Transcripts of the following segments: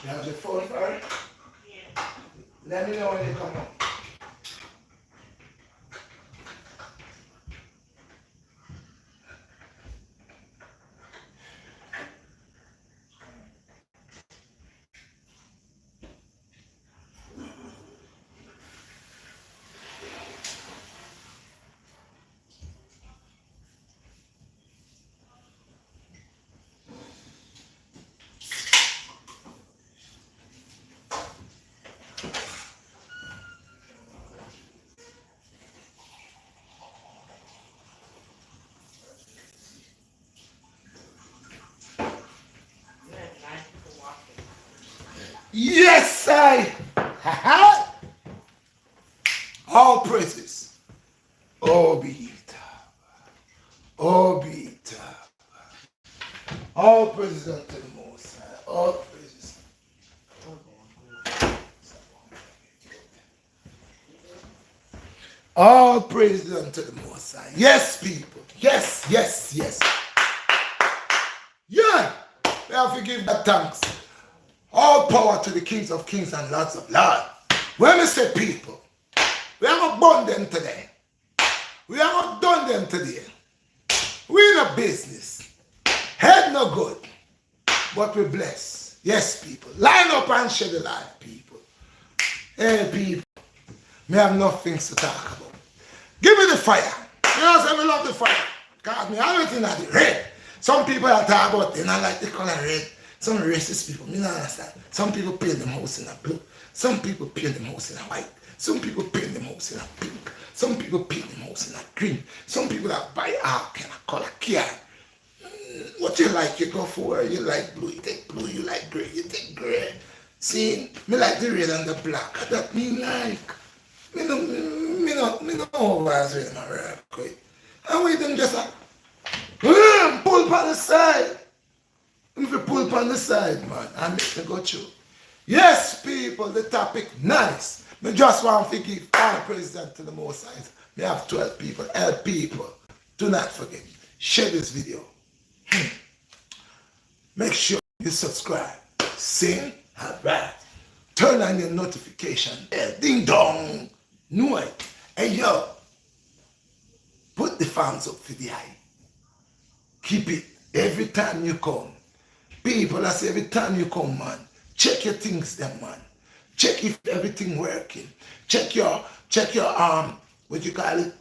You have your phone for it? Let me know when you come home. Yes, I. All praises. Oh, be it. Oh, be it. All praises unto the Most High. All praises. All praises unto the Most High. Yes, people. Yes, yes, yes. Yeah. We have to give that thanks. All power to the kings of kings and lords of lords. When we say people, we haven't born them today. We haven't done them today. We in a business. Head no good, but we bless. Yes, people. Line up and shed the light, people. Hey, people. Me have nothing to talk about. Give me the fire. You know, say me love the fire. Because me everything at the red. Some people are talk about they not like the color red. Some racist people, me not understand. Some people paint them house in a blue. Some people paint them house in a white. Some people paint them house in a pink. Some people paint them house in a green. Some people that buy all kind of color car. What you like, you go for. You like blue, you take blue. You like gray, you take gray. See, me like the red and the black. That me like. Me no over with my real quick. And we them just like, pull on the side. If you pull on the side, man, and make me go through. Yes, people, the topic nice. Me just want to give all praise to the Most High. Me have 12 people, help people. Do not forget, share this video. Make sure you subscribe. Sing, alright. Turn on your notification bell. Ding dong. Know it. Hey yo, put the thumbs up for the eye. Keep it every time you come. People, I say every time you come, man, check your things them, man. Check if everything working. Check your what you call it?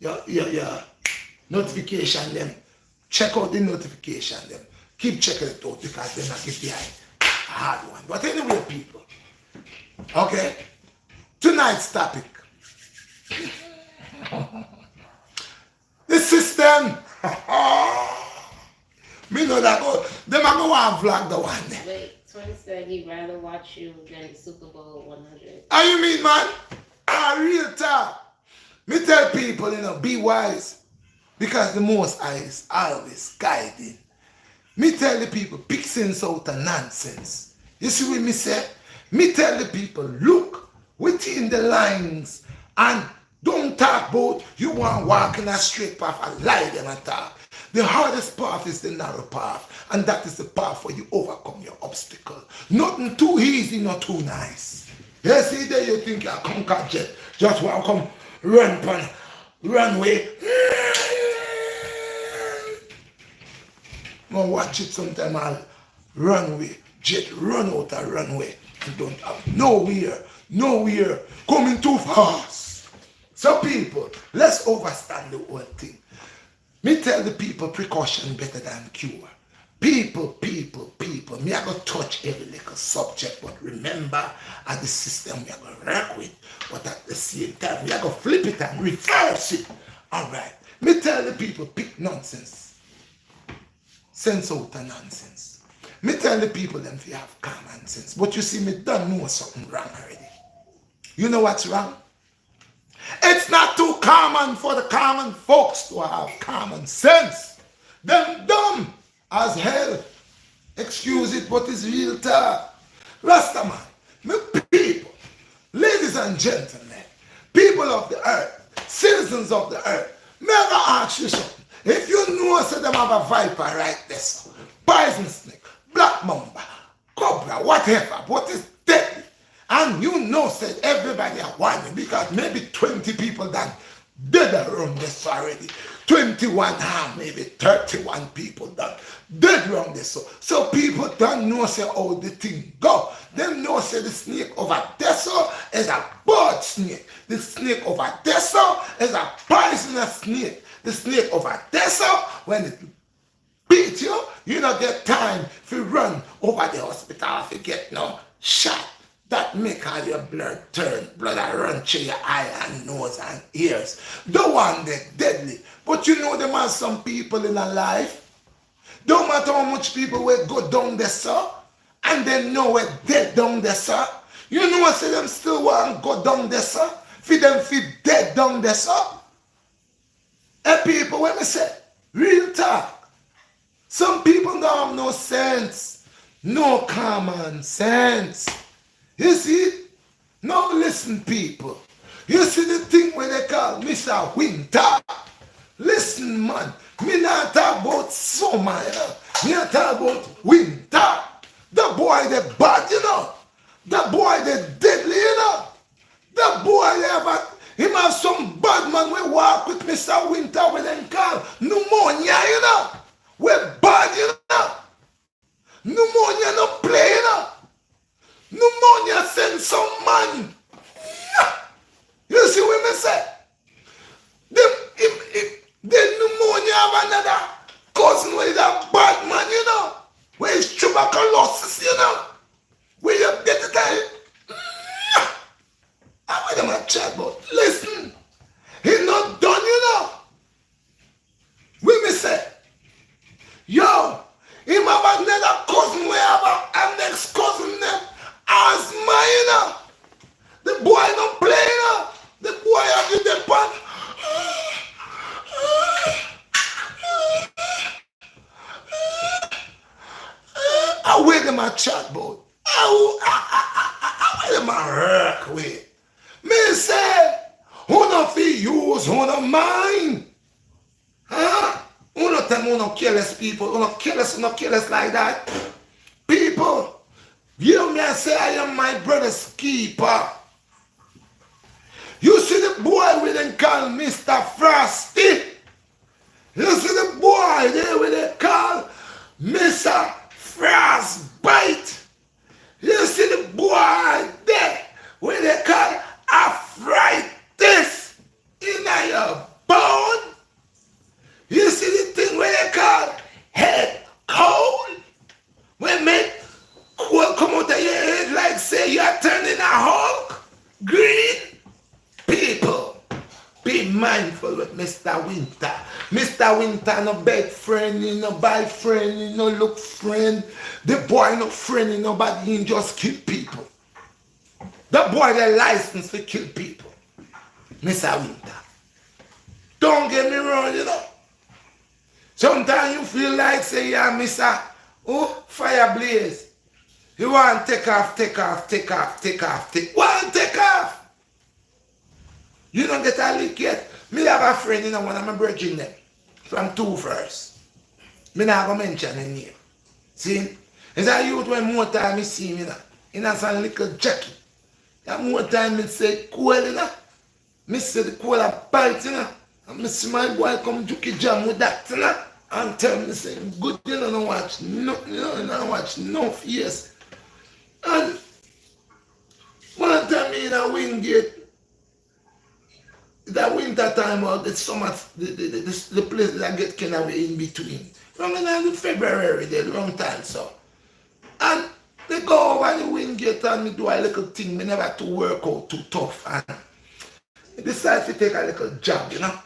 Your notification them. Check out the notification them. Keep checking it out because they're not give the eye a hard one. But anyway, people. Okay? Tonight's topic. The system. Me know that go. Them are go and vlog the one. Wait, 20 said he'd rather watch you than Super Bowl 100. How you mean, man? Real talk. Me tell people, you know, be wise. Because the Most High is always guiding. Me tell the people, pick sense out of nonsense. You see what me say? Me tell the people, look within the lines and don't talk about you want to walk in a straight path and lie them and talk. The hardest path is the narrow path, and that is the path where you overcome your obstacle. Nothing too easy, not too nice. You see there you think you conquer jet, just want to come run pan, runway. I watch it sometime I'll runway, jet run out a runway and don't have nowhere, coming too fast. So people, let's understand the whole thing. Me tell the people precaution better than cure. People. Me I go touch every little subject, but remember at the system we are going to work with, but at the same time we are going to flip it and reverse it. Alright. Me tell the people pick nonsense. Sense out of nonsense. Me tell the people them if you have common sense. But you see me don't know something wrong already. You know what's wrong? It's not too common for the common folks to have common sense. Them dumb as hell. Excuse it, but it's real talk. Rastaman, me people, ladies and gentlemen, people of the earth, citizens of the earth, may I ask you something? If you know say them have a viper right there, so, poison snake, black mamba, cobra, whatever, but it's deadly. And you know, said everybody are whining because maybe 20 people that dead around this already. 21 harm, maybe 31 people that dead around this. So people don't know say how the thing go. Them know say the snake over there so is a bird snake. The snake over there so is a poisonous snake. The snake over there so when it beat you, you don't get time to run over the hospital if you get no shot. That make all your blood turn, blood run through your eye and nose and ears. The one that deadly. But you know them are some people in a life. Don't matter how much people will go down there, sir, and they know we're dead down there, sir. You know what say them still want to go down there, sir? Feed them feed dead down there, sir. And people, when me say, real talk. Some people don't have no sense. No common sense. You see? Now listen, people. You see the thing where they call Mr. Winter? Listen, man. Me not talk about summer, you know. Me not talk about winter. The boy they bad, you know. The boy they deadly, you know. The boy him have some bad man we walk with Mr. Winter with them call pneumonia, you know. We bad, you know. Pneumonia no play, you know. Pneumonia send some man. You see what me say? The pneumonia have another cousin with a bad man, you know. Where is tuberculosis, you know. Where you get it out. I want them a chat about. Listen. He's not done, you know. What me say? Yo, him have another cousin where have a next cousin them. As mine, the boy don't play, the boy have you the pan. I wear them a chat boat. I wear them a work with. Me say, who not fi use, who not mind? Huh? Who not them, who not careless people, who not careless like that? People. You may say I am my brother's keeper. You see the boy we then call Mr. Frosty. You see the boy there we then call Mr. Frostbite. You see the boy there we they call arthritis in your bone. You see the thing where they call head cold. We make will come out of your head like say you are turning a Hulk. Green. People, be mindful with Mr. Winter. Mr. Winter no beg friend, he no buy friend, he no look friend. The boy no friend, he nobody, he just kill people. The boy the license to kill people. Mr. Winter. Don't get me wrong, you know. Sometimes you feel like say yeah, Mr. Oh, fire blaze. You want to take off. Want to take off? You don't get a lick yet. Me have a friend, you know, one of my brethren them. From 2 First. Me not going to mention him name. See? It's a youth when more time me see him, you know. In a some little jacket. And more time me say, cool, you know. Me say the cool and bite, you know. And me see my boy come juki jam with that, you know. And tell me, say, good, you know, watch no, you know, don't watch no face. And one time in a Wingate, the winter time or the summer, the place that get kind of in between. From in February, the long time so. And they go over the Wingate and me do a little thing, me never to work out too tough. And I decide to take a little job, you know.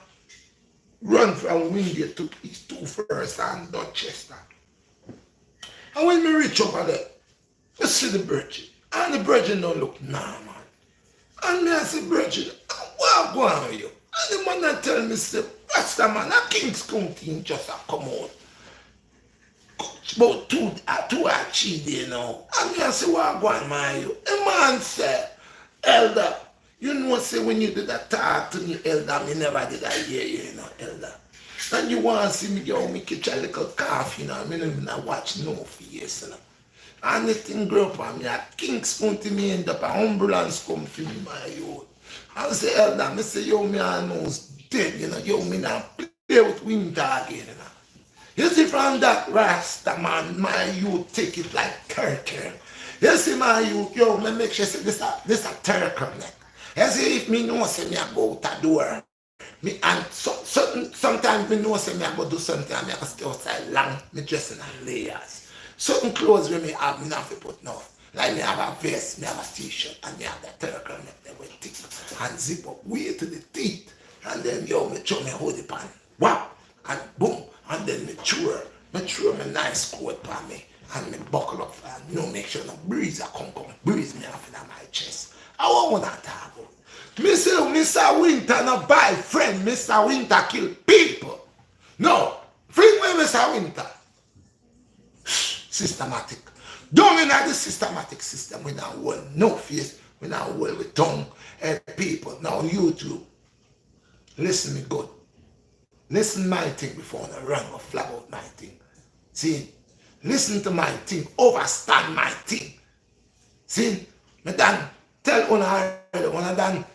Run from Wingate to East 2 First and Dorchester. And when me reach over there, you see the virgin. And the virgin don't look normal. And me I say, virgin, what go on with you? And the man that tell me, say, what's the man? A King's County just a come out. About two or 3 days now. And me I say, what go on with you? The man say, elder, you know, say when you did that talk to me, elder, me never did that hear you know, elder. And you want to see me go me catch a little cough, you know, me don't even watch no face, you know. And the thing grow up on me, a king spoon to me end up, a ambulance come for me, my youth. I say, elder, I say, yo, me I know's dead, you know, yo, me now play with winter again, you know. You see from that Rasta man, my youth take it like turtle. You see my youth, yo, me make sure say this a turtle neck. You see if me know say me I go out the door, me and sometimes me know say me I go do something and me I go stay outside long, me dressing in layers. Certain clothes when me have me not to put now. Like me have a vest, me have a t-shirt, and me have that turtle neck that will thick and zip up way to the teeth. And then yo, me throw me hoodie pan. Wow! And boom! And then me throw my nice coat on me and me buckle up and you know make sure no breeze a come breeze me off in my chest. I want that talk about. Mr. Winter no buy friend, Mr. Winter kill people. No, bring me Mr. Winter. Systematic. Don't mean that the systematic system, we not hold no face, we not hold with tongue and people. Now YouTube, listen me good. Listen my thing before I run or flag out my thing. See, listen to my thing, overstand my thing. See, me done tell una already, una done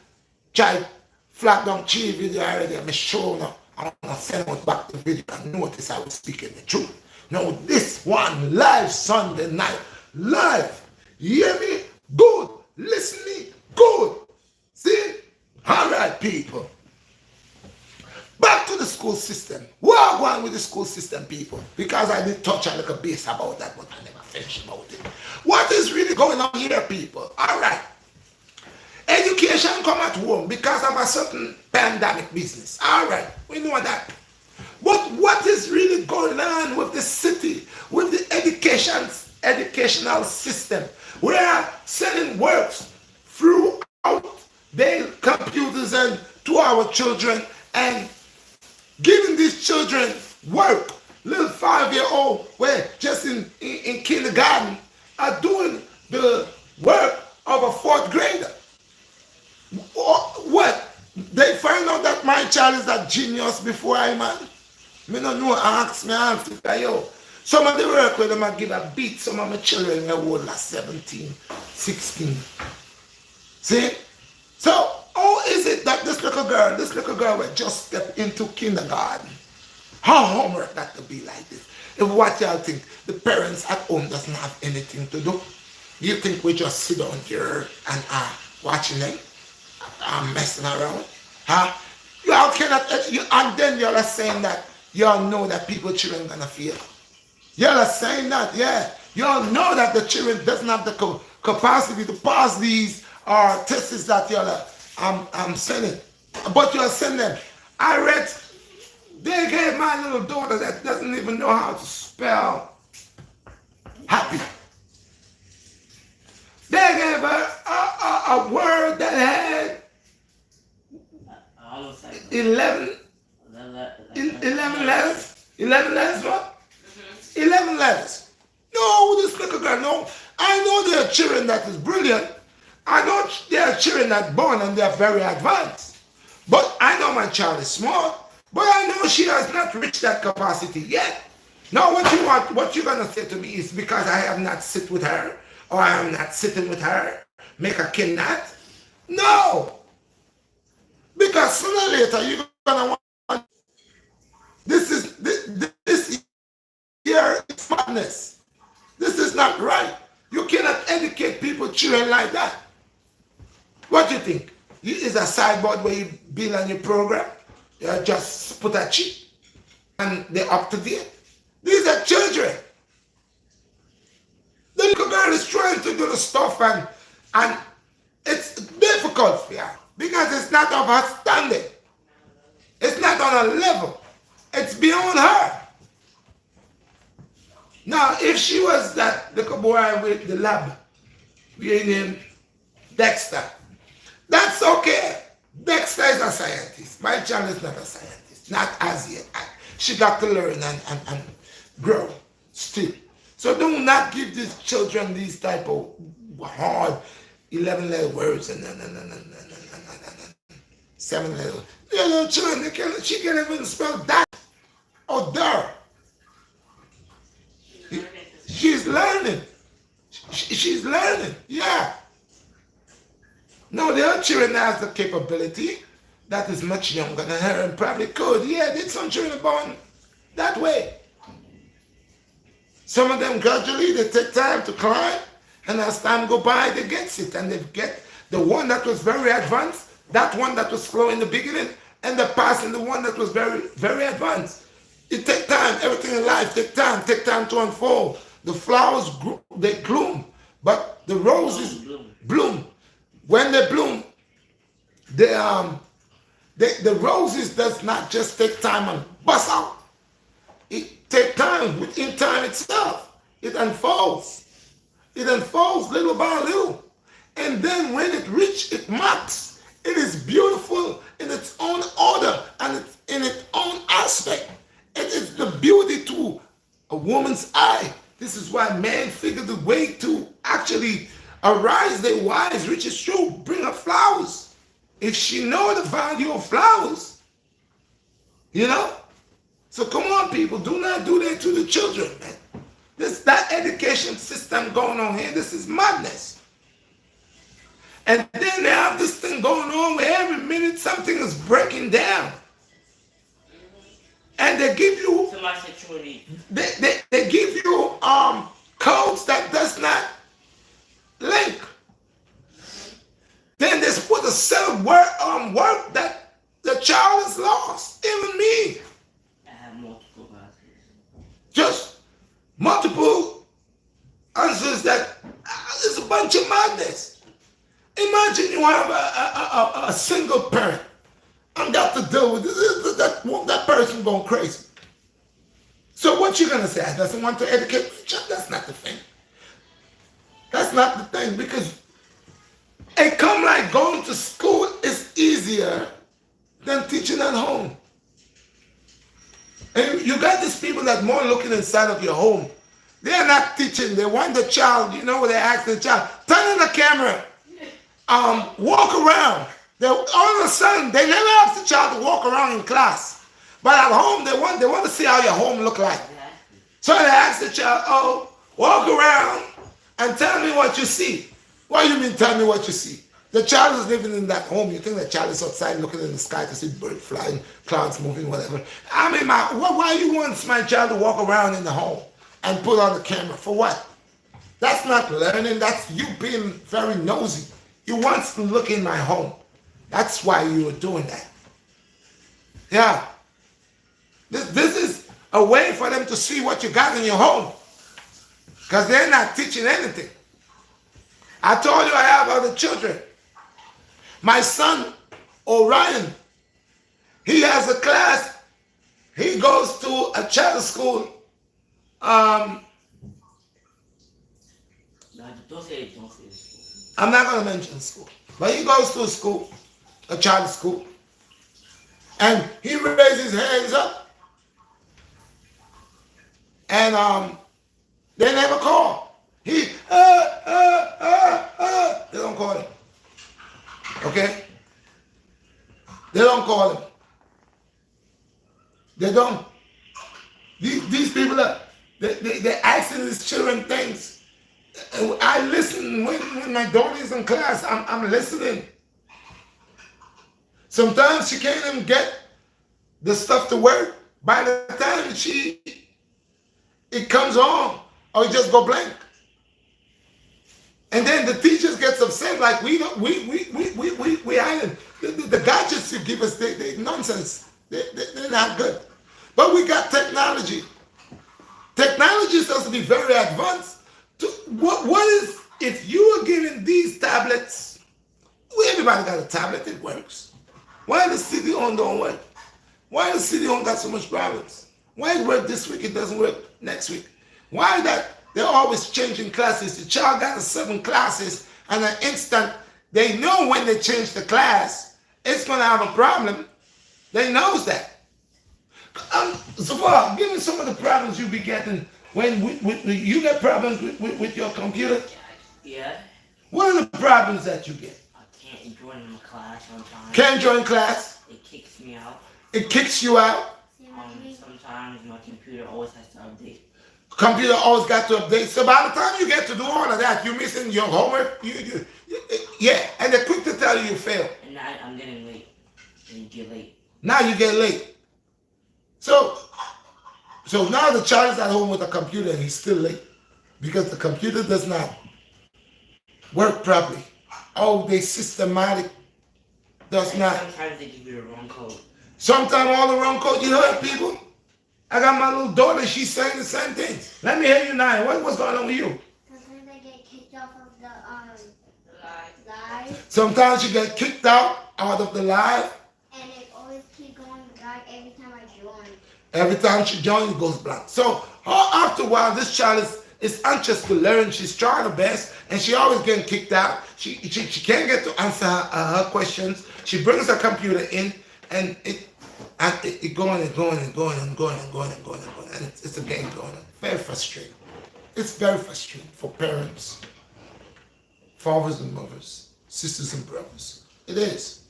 try flag down 3 video already, me show now, I wanna send out back the video and notice I was speaking the truth. Now this one live Sunday night, live, hear me good, listen me good. See, all right people. Back to the school system. We are going with the school system, people, because I did touch a little base about that, but I never finished about it. What is really going on here, people? All right. Education come at home because of a certain pandemic business. All right, we know that. But what is really going on with the city, with the educational system? We are sending works throughout their computers and to our children and giving these children work. Little 5-year-old, where just in kindergarten, are doing the work of a 4th grader. What? They find out that my child is a genius before I man. Me no know, ask me, yo. Some of the work where them give a beat, some of my children are old like 17, 16. See? So, how is it that this little girl will just step into kindergarten? How homework that to be like this? If what y'all think, the parents at home doesn't have anything to do? You think we just sit down here and watching them? Messing around? Huh? Y'all cannot, and then y'all are saying that y'all know that people children gonna fail. Y'all are saying that, yeah. Y'all know that the children doesn't have the capacity to pass these tests that y'all are sending. But you're sending them. I read, they gave my little daughter that doesn't even know how to spell happy. They gave her a word that had 11 letters. 11 letters what? 11 letters. No, this little girl, no. I know there are children that is brilliant. I know there are children that born and they are very advanced. But I know my child is smart. But I know she has not reached that capacity yet. Now what you're gonna say to me is because I have not sit with her or I am not sitting with her, make a kidnap? No. Because sooner or later you're gonna want this here is madness. This is not right. You cannot educate people, children like that. What do you think? Is a sideboard where you build on your program? You just put a chip and they're up to date. These are children. The little girl is trying to do the stuff and it's difficult for her because it's not of her standing. It's not on a level. It's beyond her. Now, if she was that little boy with the lab, we named Dexter, that's okay. Dexter is a scientist. My child is not a scientist. Not as yet. She got to learn and grow still. So do not give these children these type of hard 11-letter words and 7-letter. The little children, she can't even spell that or there. She's learning. She's learning. Yeah. No, the other children has the capability that is much younger than her and probably could. Yeah, did some children born that way. Some of them gradually they take time to climb, and as time go by, they get it, and they get the one that was very advanced, that one that was slow in the beginning, and the passing the one that was very, very advanced. It takes time. Everything in life take time to unfold. The flowers they bloom, but the roses bloom. When they bloom, the roses does not just take time and bust out. It takes time within time itself. It unfolds. It unfolds little by little. And then when it reaches its max, it is beautiful in its own order and in its own aspect. It is the beauty to a woman's eye. This is why men figure the way to actually arise their wives, which is true, bring her flowers. If she know the value of flowers, you know? So come on, people, do not do that to the children, man. That education system going on here, this is madness. And then they have this thing going on where every minute something is breaking down. And they give you they give you codes that does not link. Then they put a set of work that the child is lost. Even me. I have multiple answers. Just multiple answers that is a bunch of madness. Imagine you have a single parent and got to deal with that person going crazy. So what you gonna say? I doesn't want to educate my child? That's not the thing. That's not the thing, because it come like going to school is easier than teaching at home. And you got these people that more looking inside of your home. They're not teaching. They want the child, you know, they ask the child, turn on the camera, walk around. All of a sudden, they never ask the child to walk around in class. But at home, they want to see how your home look like. So they ask the child, oh, walk around and tell me what you see. What do you mean tell me what you see? The child is living in that home. You think the child is outside looking in the sky to see birds flying, clouds moving, whatever. I mean, why you want my child to walk around in the home and put on the camera? For what? That's not learning. That's you being very nosy. You want to look in my home. That's why you are doing that. Yeah. This is a way for them to see what you got in your home. Because they're not teaching anything. I told you I have other children. My son, Orion, he has a class. He goes to a charter school. No, don't say it. I'm not going to mention school. But he goes to a school, a charter school. And he raises his hands up. And they never call. They don't call him. Okay? They don't call him. They don't. These people are, they're asking these children things. I listen when my daughter is in class. I'm listening. Sometimes she can't even get the stuff to work. By the time it comes on, or it just go blank. And then the teachers gets upset, like we hide the gadgets you give us, they nonsense. They're not good. But we got technology. Technology is supposed to be very advanced. What is, if you are given these tablets, everybody got a tablet, it works. Why the CD-ON don't work? Why the CD-ON got so much problems? Why it work this week, it doesn't work next week? Why that they're always changing classes? The child got 7 classes, and an instant, they know when they change the class, it's going to have a problem. They knows that. Zafar, give me some of the problems you be getting when you get problems with your computer. Yeah. What are the problems that you get? I can't join my class sometimes. Can't join class? It kicks me out. It kicks you out? Sometimes my computer always has to update. Computer always got to update. So by the time you get to do all of that, you're missing your homework. Yeah, and they're quick to tell you failed. And now I'm getting late. And you get late. Now you get late. So now the child is at home with a computer and he's still late because the computer does not work properly. Oh, they systematic does And not. sometimes they give you the wrong code. Sometimes all the wrong code. You heard people? I got my little daughter. She's saying the same thing. Let me hear you now. What's going on with you? Sometimes I get kicked off of the live, Sometimes you get kicked out of the live. and it always keep going back every time I join. Every time she joins, it goes blank. So after a while, this child is anxious to learn. She's trying her best, and she always getting kicked out. She can't get to answer her questions. She brings her computer in, and it going and going and going and going and going and going and going, and it's a game going on. Very frustrating. It's very frustrating for parents, fathers and mothers, sisters and brothers. It is.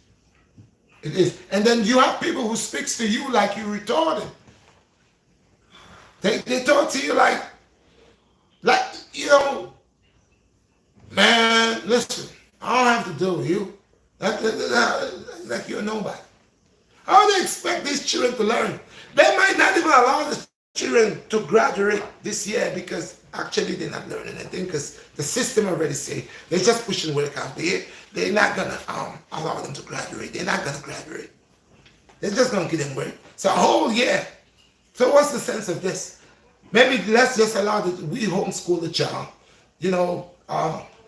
It is. And then you have people who speaks to you like you're retarded. They talk to you like, man, listen, I don't have to deal with you. Like you're nobody. How do they expect these children to learn? They might not even allow the children to graduate this year because actually they're not learning anything because the system already say they're just pushing work out there. They're not gonna allow them to graduate. They're not gonna graduate. They're just gonna give them work. So a whole year. So what's the sense of this? Maybe let's just allow we homeschool the child. We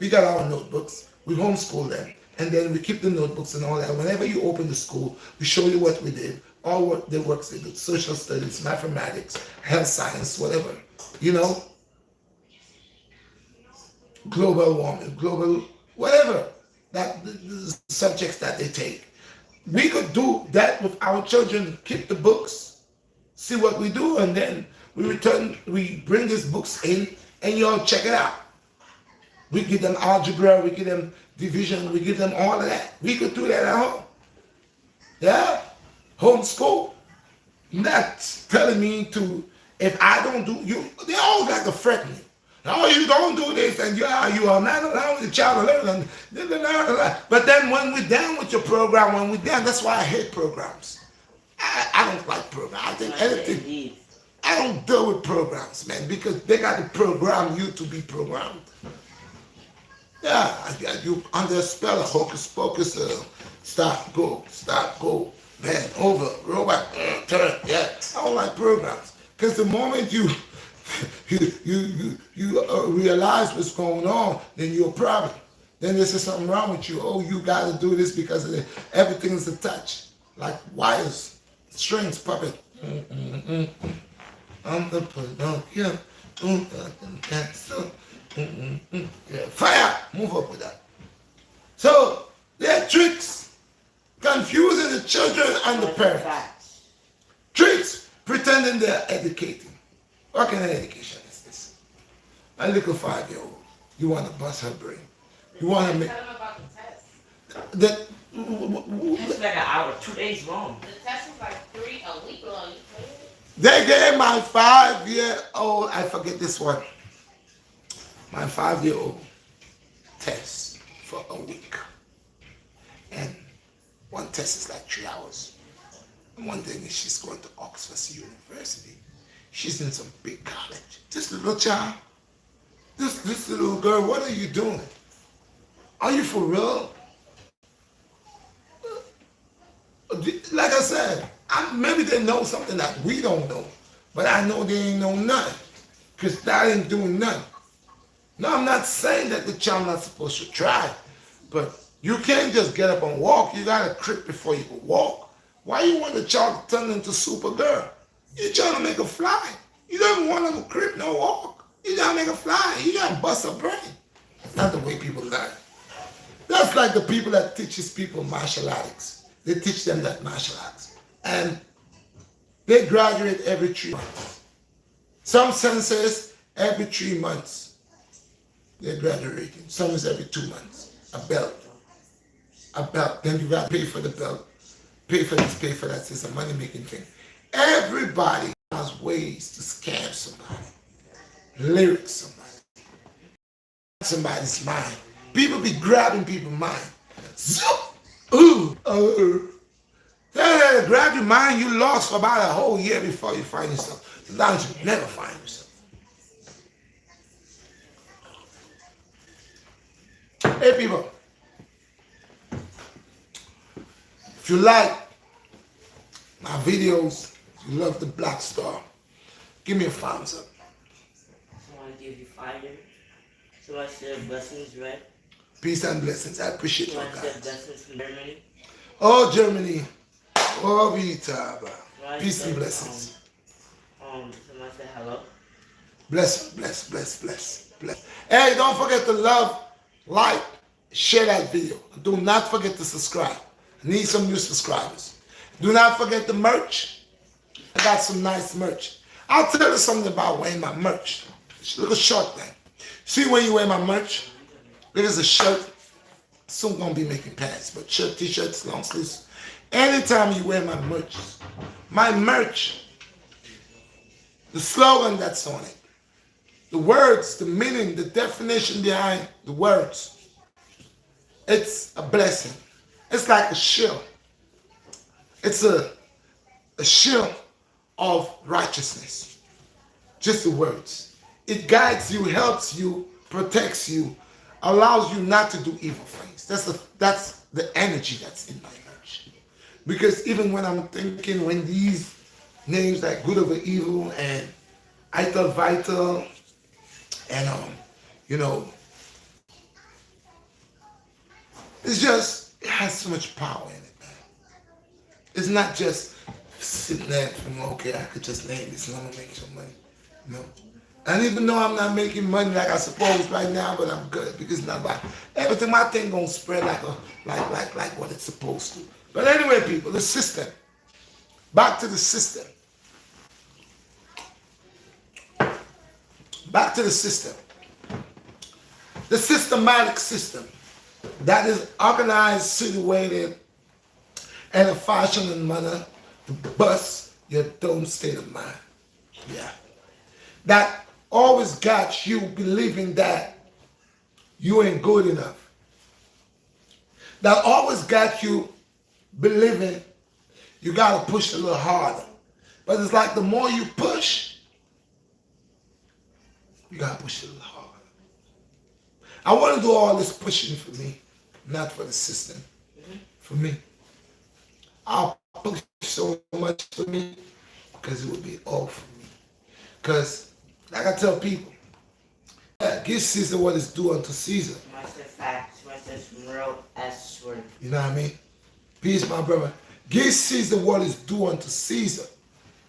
got our notebooks. We homeschool them. And then we keep the notebooks and all that. Whenever you open the school, we show you what we did, all what the works they did, social studies, mathematics, health science, whatever. Global warming, global, whatever, the subjects that they take. We could do that with our children, keep the books, see what we do, and then we bring these books in, and you all check it out. We give them algebra, we give them division, we give them all of that. We could do that at home. Yeah? Homeschool. Not telling me to, if I don't do, they always like to threaten me. No, you don't do this, and you are not allowing the child to learn. But then when we're done with your program, that's why I hate programs. I don't like programs. I think anything, I don't deal with programs, man, because they got to program you to be programmed. Yeah, you under a spell of hocus pocus, stop, go, bend, over, roll back, turn. Yeah, I don't like programs because the moment you realize what's going on, then you're a problem. Then there's something wrong with you. Oh, you got to do this because everything's attached, like wires, strings, puppet. I'm the Pinocchio. Yeah, fire! Move up with that. So, there are tricks confusing the children and the parents. Tricks pretending they're educating. What kind of education is this? A little 5-year-old. You want to bust her brain. You want to make... Tell them about the test. That... It's like an hour, 2 days long. The test is like a week long. They gave my 5-year-old, I forget this one, my 5-year-old test for a week. And one test is like 3 hours. And one thing is she's going to Oxford University. She's in some big college. This little child, this little girl, what are you doing? Are you for real? Like I said, maybe they know something that we don't know, but I know they ain't know none, because that ain't doing none. No, I'm not saying that the child not supposed to try, but you can't just get up and walk. You got to crip before you can walk. Why you want the child to turn into Supergirl? You're trying to make her fly. You don't want her to crip, no walk. You trying to make her fly. You got to bust her brain. That's not the way people learn. That's like the people that teaches people martial arts. They teach them that martial arts. And they graduate every 3 months. Some senses every 3 months. They're graduating. Some is every 2 months. A belt. Then you got to pay for the belt. Pay for this, pay for that. It's a money-making thing. Everybody has ways to scam somebody. lyrics, somebody's mind. People be grabbing people's mind. Zoop! Ooh! Grab your mind, you lost for about a whole year before you find yourself. Sometimes you never find yourself. Hey people, if you like my videos, if you love the Black Star, give me a thumbs up. I want to give you fire. Somebody said blessings, right? Peace and blessings. I appreciate you Somebody said guys. blessings from Germany. Oh, Germany. Oh, Vita. Somebody Peace and said, blessings. Somebody said hello. Bless, bless, bless, bless, bless. Hey, don't forget to love, like, share that video. Do not forget to subscribe. I need some new subscribers. Do not forget the merch. I got some nice merch. I'll tell you something about wearing my merch. Look a short thing. See when you wear my merch? There's a shirt. Soon gonna be making pants, but shirt, t-shirts, long sleeves. Anytime you wear my merch, the slogan that's on it, the words, the meaning, the definition behind the words, it's a blessing. It's like a shield. It's a shield of righteousness. Just the words. It guides you, helps you, protects you, allows you not to do evil things. That's the energy that's in my merch. Because even when I'm thinking, when these names like good over evil and Ital Vital and it's just, it has so much power in it, man. It's not just sitting there from, okay, I could just name this and I'm gonna make some money. No. And even though I'm not making money like I suppose right now, but I'm good because it's not about everything. My thing gonna spread like what it's supposed to. But anyway, people, the system. Back to the system. Back to the system. The systematic system that is organized, situated, and a fashion and manner to bust your dumb state of mind. Yeah. That always got you believing that you ain't good enough. That always got you believing you gotta push a little harder. But it's like the more you push, you gotta push a little harder. I want to do all this pushing for me, not for the system. For me. I'll push so much for me because it would be all for me. Because, like I tell people, give Caesar what is due unto Caesar. Somebody said facts. Somebody said some real ass word. You know what I mean? Peace, my brother. Give Caesar what is due unto Caesar,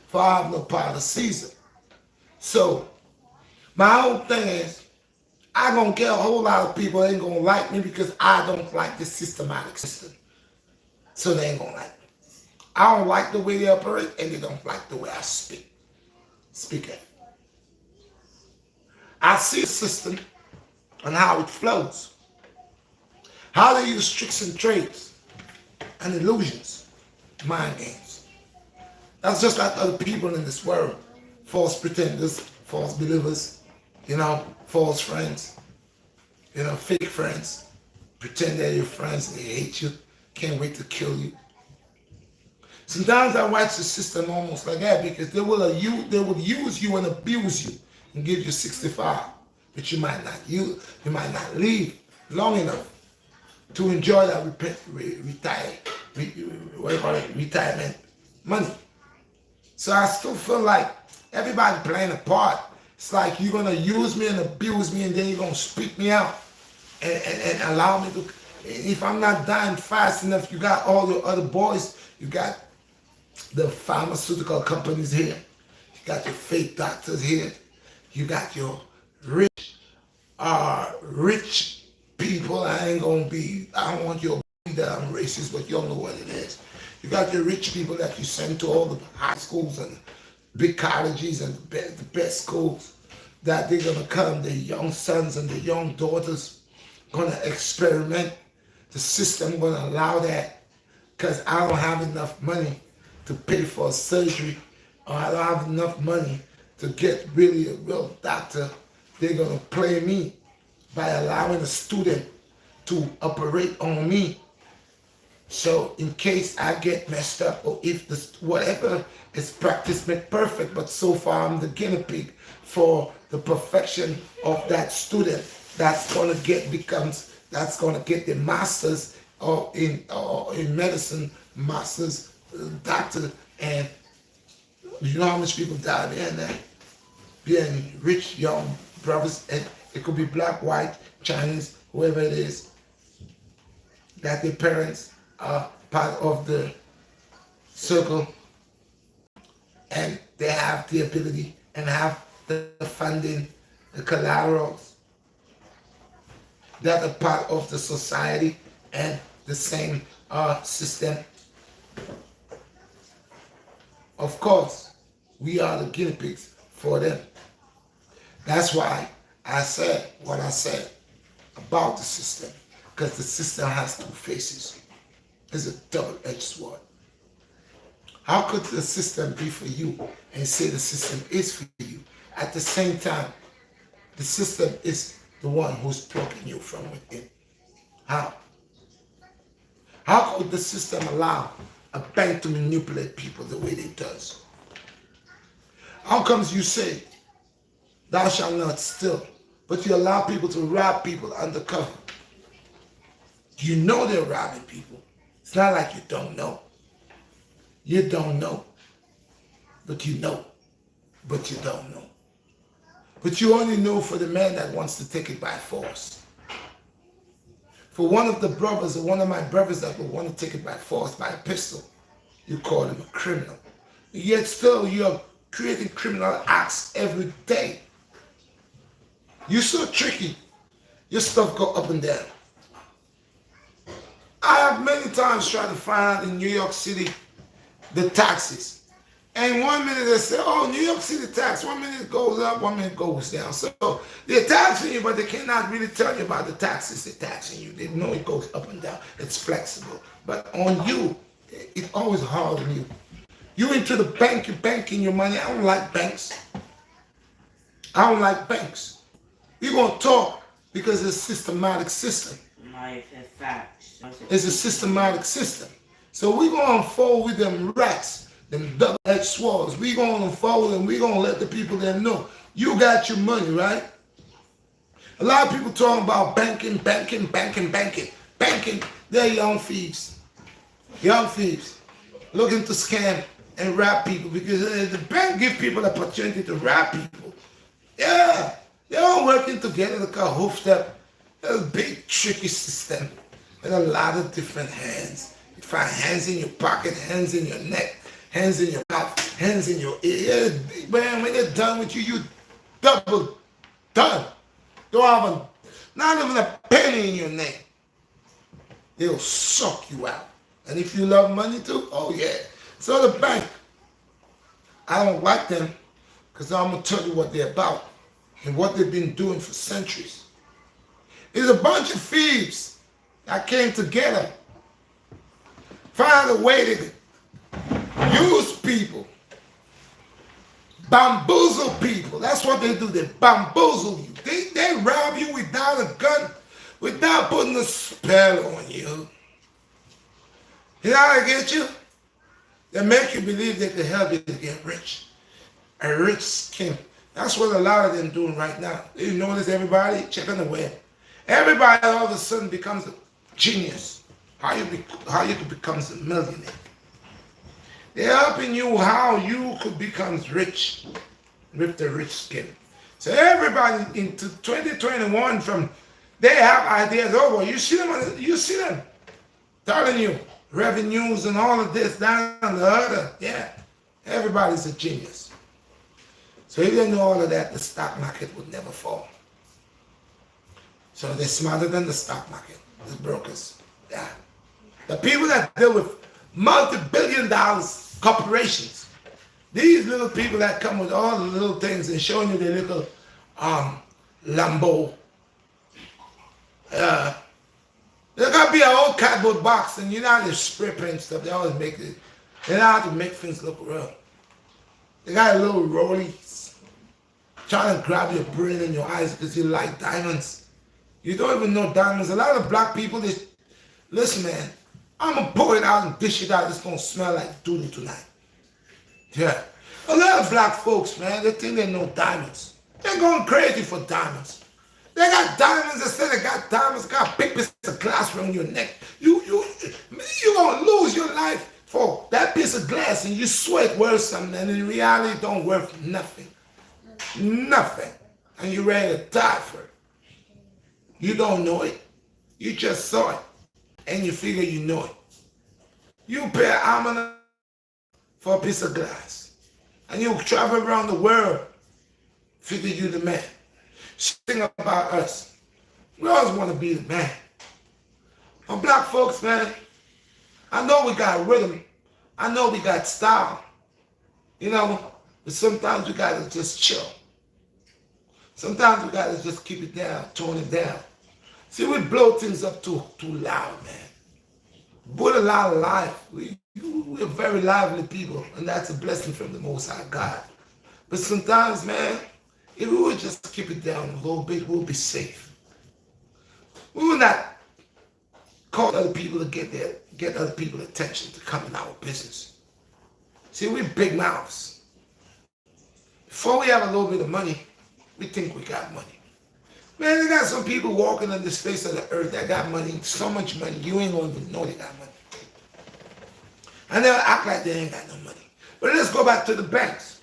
for I have no part of Caesar. So, my whole thing is, I gonna get a whole lot of people ain't gonna like me because I don't like the systematic system. So they ain't gonna like me. I don't like the way they operate and they don't like the way I speak. Speak it. I see the system and how it flows. How they use tricks and trades and illusions, mind games. That's just like other people in this world. False pretenders, false believers, false friends, fake friends. Pretend they're your friends and they hate you, can't wait to kill you. Sometimes I watch the system almost like that because they will use you and abuse you and give you 65, but you might not live long enough to enjoy that retirement money. So I still feel like everybody playing a part. It's like you're gonna use me and abuse me and then you're gonna speak me out and allow me to. If I'm not dying fast enough, you got all your other boys, you got the pharmaceutical companies here, you got your fake doctors here, you got your rich people. I don't want you to be that I'm racist, but you don't know what it is. You got your rich people that you send to all the high schools and big colleges and the best schools, that they're gonna come, their young sons and their young daughters gonna experiment. The system gonna allow that because I don't have enough money to pay for a surgery, or I don't have enough money to get really a real doctor, they're going to play me by allowing a student to operate on me. So in case I get messed up, or if this whatever is practiced made perfect, but so far I'm the guinea pig for the perfection of that student that's gonna get the masters in medicine, masters, doctor, and you know how much people die there now? Being rich young brothers, and it could be black, white, Chinese, whoever it is, that their parents are part of the circle, and they have the ability and have the funding, the collaterals, that are part of the society and the same system. Of course, we are the guinea pigs for them. That's why I said what I said about the system, because the system has two faces. It's a double-edged sword. How could the system be for you and say the system is for you? At the same time, the system is the one who's broken you from within. How? How could the system allow a bank to manipulate people the way it does? How comes you say, thou shalt not steal, but you allow people to rob people undercover? You know they're robbing people. It's not like you don't know. You don't know. But you know. But you don't know. But you only know for the man that wants to take it by force. For one of the brothers, or one of my brothers that would want to take it by force, by a pistol, you call him a criminal. Yet still you're creating criminal acts every day. You're so tricky. Your stuff go up and down. I have many times tried to find out in New York City the taxes. And 1 minute they say, oh, New York City tax, 1 minute it goes up, 1 minute it goes down. So they're taxing you, but they cannot really tell you about the taxes they're taxing you. They know it goes up and down. It's flexible. But on you, it's always hard on you. You into the bank, you're banking your money. I don't like banks. I don't like banks. We're going to talk because it's a systematic system. It's a systematic system. So we're going to unfold with them rats, them double-edged swords. We're going to unfold and we're going to let the people there know you got your money, right? A lot of people talking about banking. They're young thieves. Young thieves looking to scam and rob people because the bank give people the opportunity to rob people. Yeah, they're all working together to get hoofed up. There's a big tricky system with a lot of different hands. You find hands in your pocket, hands in your neck, hands in your mouth, hands in your ear. Man, when they're done with you, you double done. Don't have not even a penny in your neck. They'll suck you out. And if you love money too, oh yeah. So the bank, I don't like them because I'm going to tell you what they're about and what they've been doing for centuries. It's a bunch of thieves that came together, find a way to use people, bamboozle people. That's what they do. They bamboozle you. They rob you without a gun, without putting a spell on you. You know how they get you? They make you believe they can help you to get rich. A rich scheme. That's what a lot of them doing right now. You notice everybody checking the web. Everybody all of a sudden becomes a genius. How you becomes a millionaire. They're helping you how you could become rich with the rich scheme. So everybody into 2021 they have ideas over. You see them telling you revenues and all of this, down and the other. Yeah, everybody's a genius. So if they know all of that, the stock market would never fall. So they're smarter than the stock market, the brokers. Yeah. The people that deal with multi-billion dollars corporations, these little people that come with all the little things and showing you their little Lambo. There gotta be an old cardboard box, and you know how they spray paint stuff. They always make it. They know how to make things look real. They got a little rollies. trying to grab your brain and your eyes because you like diamonds. You don't even know diamonds. A lot of black people, they, listen, man, I'm going to pour it out and dish it out. It's going to smell like doodle tonight. Yeah. A lot of black folks, man, they think they know diamonds. They're going crazy for diamonds. They got diamonds instead they got diamonds, got big piece of glass around your neck. You're going to lose your life for that piece of glass and you sweat worth something and in reality it don't worth nothing. Nothing. And you're ready to die for it. You don't know it. You just saw it. And you figure you know it. You pay $1 for a piece of glass. And you travel around the world, figure you the man. Think about us. We always want to be the man. But black folks, man, I know we got rhythm. I know we got style. You know, but sometimes we got to just chill. Sometimes we got to just keep it down, tone it down. See, we blow things up too loud, man. We're a lot of life. We're very lively people, and that's a blessing from the Most High God. But sometimes, man, if we would just keep it down a little bit, we'll be safe. We will not call other people to get other people's attention to come in our business. See, we're big mouths. Before we have a little bit of money, we think we got money. Man, they got some people walking on this face of the earth that got money, so much money, you ain't gonna even know they got money. And they'll act like they ain't got no money. But let's go back to the banks.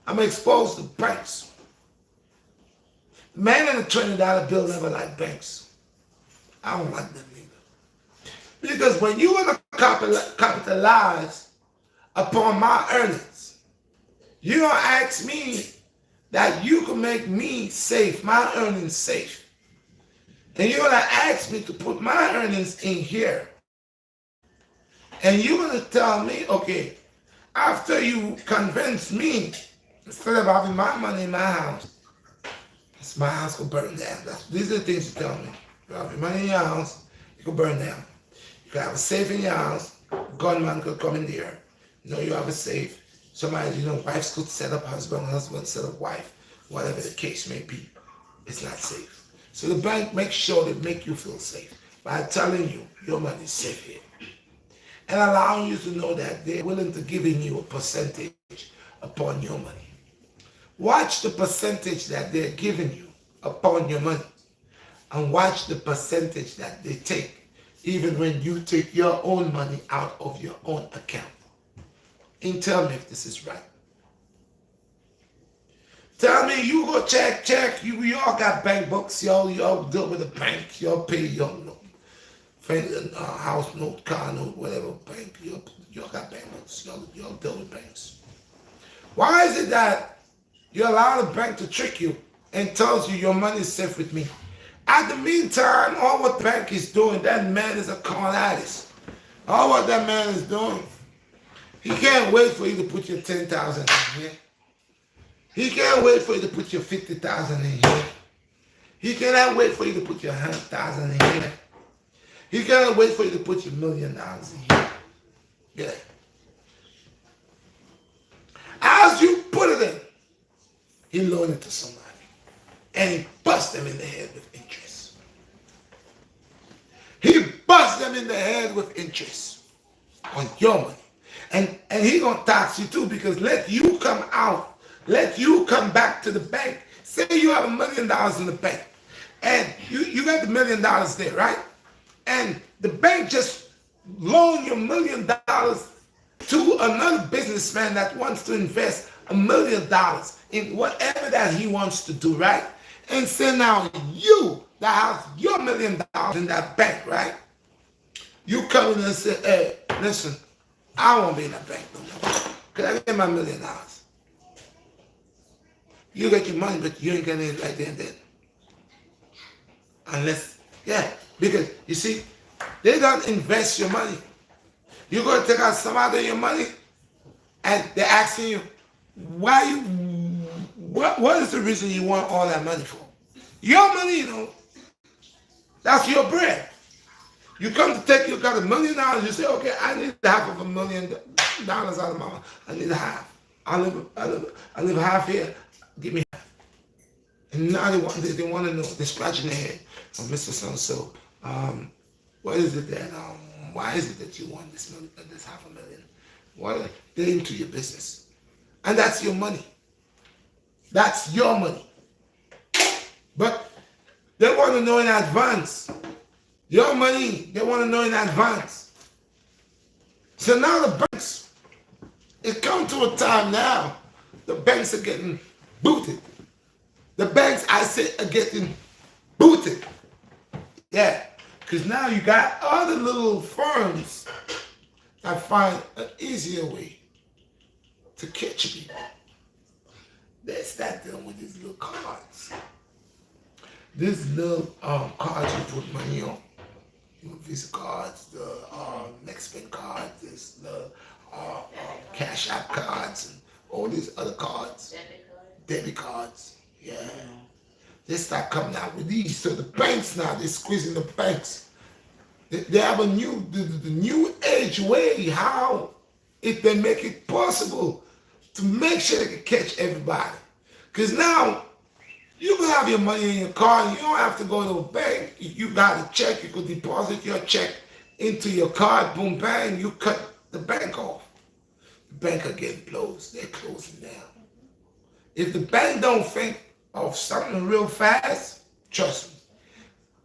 I'm exposed to banks. The man in the $20 bill never liked banks. I don't like them either. Because when you want to capitalize upon my earnings, you don't ask me that you can make me safe, my earnings safe. And you're going to ask me to put my earnings in here. And you're going to tell me, okay, after you convince me, instead of having my money in my house, my house will burn down. These are the things you tell me. You have your money in your house, it can burn down. You can have a safe in your house, gunman could come in there. You know you have a safe. Somebody, you know, wives could set up husband set up wife, whatever the case may be. It's not safe. So the bank makes sure they make you feel safe by telling you your money is safe here. And allowing you to know that they're willing to giving you a percentage upon your money. Watch the percentage that they're giving you upon your money. And watch the percentage that they take even when you take your own money out of your own account. And tell me if this is right. Tell me, you go check. You all got bank books. Y'all deal with the bank. Y'all pay your house note, car note, whatever bank. Y'all got bank books. Y'all deal with banks. Why is it that you allow the bank to trick you and tells you your money is safe with me? At the meantime, all what the bank is doing, that man is a con artist. All what that man is doing, he can't wait for you to put your 10,000 in here. He can't wait for you to put your 50,000 in here. He cannot wait for you to put your 100,000 in here. He cannot wait for you to put your $1 million in here. Yeah. As you put it in, he loaned it to somebody. And he busts them in the head with interest. He busts them in the head with interest on your money. And he gonna tax you too, because let you come out, let you come back to the bank. Say you have $1 million in the bank, and you got the $1 million there, right? And the bank just loaned you $1 million to another businessman that wants to invest $1 million in whatever that he wants to do, right? And say now you that has your $1 million in that bank, right? You come in and say, hey, listen, I won't be in that bank no more. Because I get my $1 million. You get your money, but you ain't getting it right there and then. Unless, yeah, because you see, they don't invest your money. You're going to take out some out of your money, and they're asking you, what is the reason you want all that money for? Your money, you know, that's your bread. You come to take, you got $1 million, you say, okay, I need half of $1 million out of my money. I need half. I live half here, give me half. And now they want to know, they're scratching their head. Oh, Mr. So-and-so, what is it that, why is it that you want this money, this $500,000? What, they're into your business. And that's your money. That's your money. But they want to know in advance. Your money, they want to know in advance. So now the banks, it come to a time now, the banks are getting booted. The banks, I say, are getting booted. Yeah, because now you got other little firms that find an easier way to catch people. They start dealing with these little cards. These little cards you put money on. You know, Visa cards, the Mexican cards, the Cash App cards, and all these other cards. Debit cards. Yeah. They start coming out with these. So the banks now, they're squeezing the banks. They have a new, the new age way how if they make it possible to make sure they can catch everybody. Because now, you can have your money in your car and you don't have to go to a bank. You got a check, you could deposit your check into your card, boom, bang, you cut the bank off. The bank are getting closed. They're closing down. If the bank don't think of something real fast, trust me,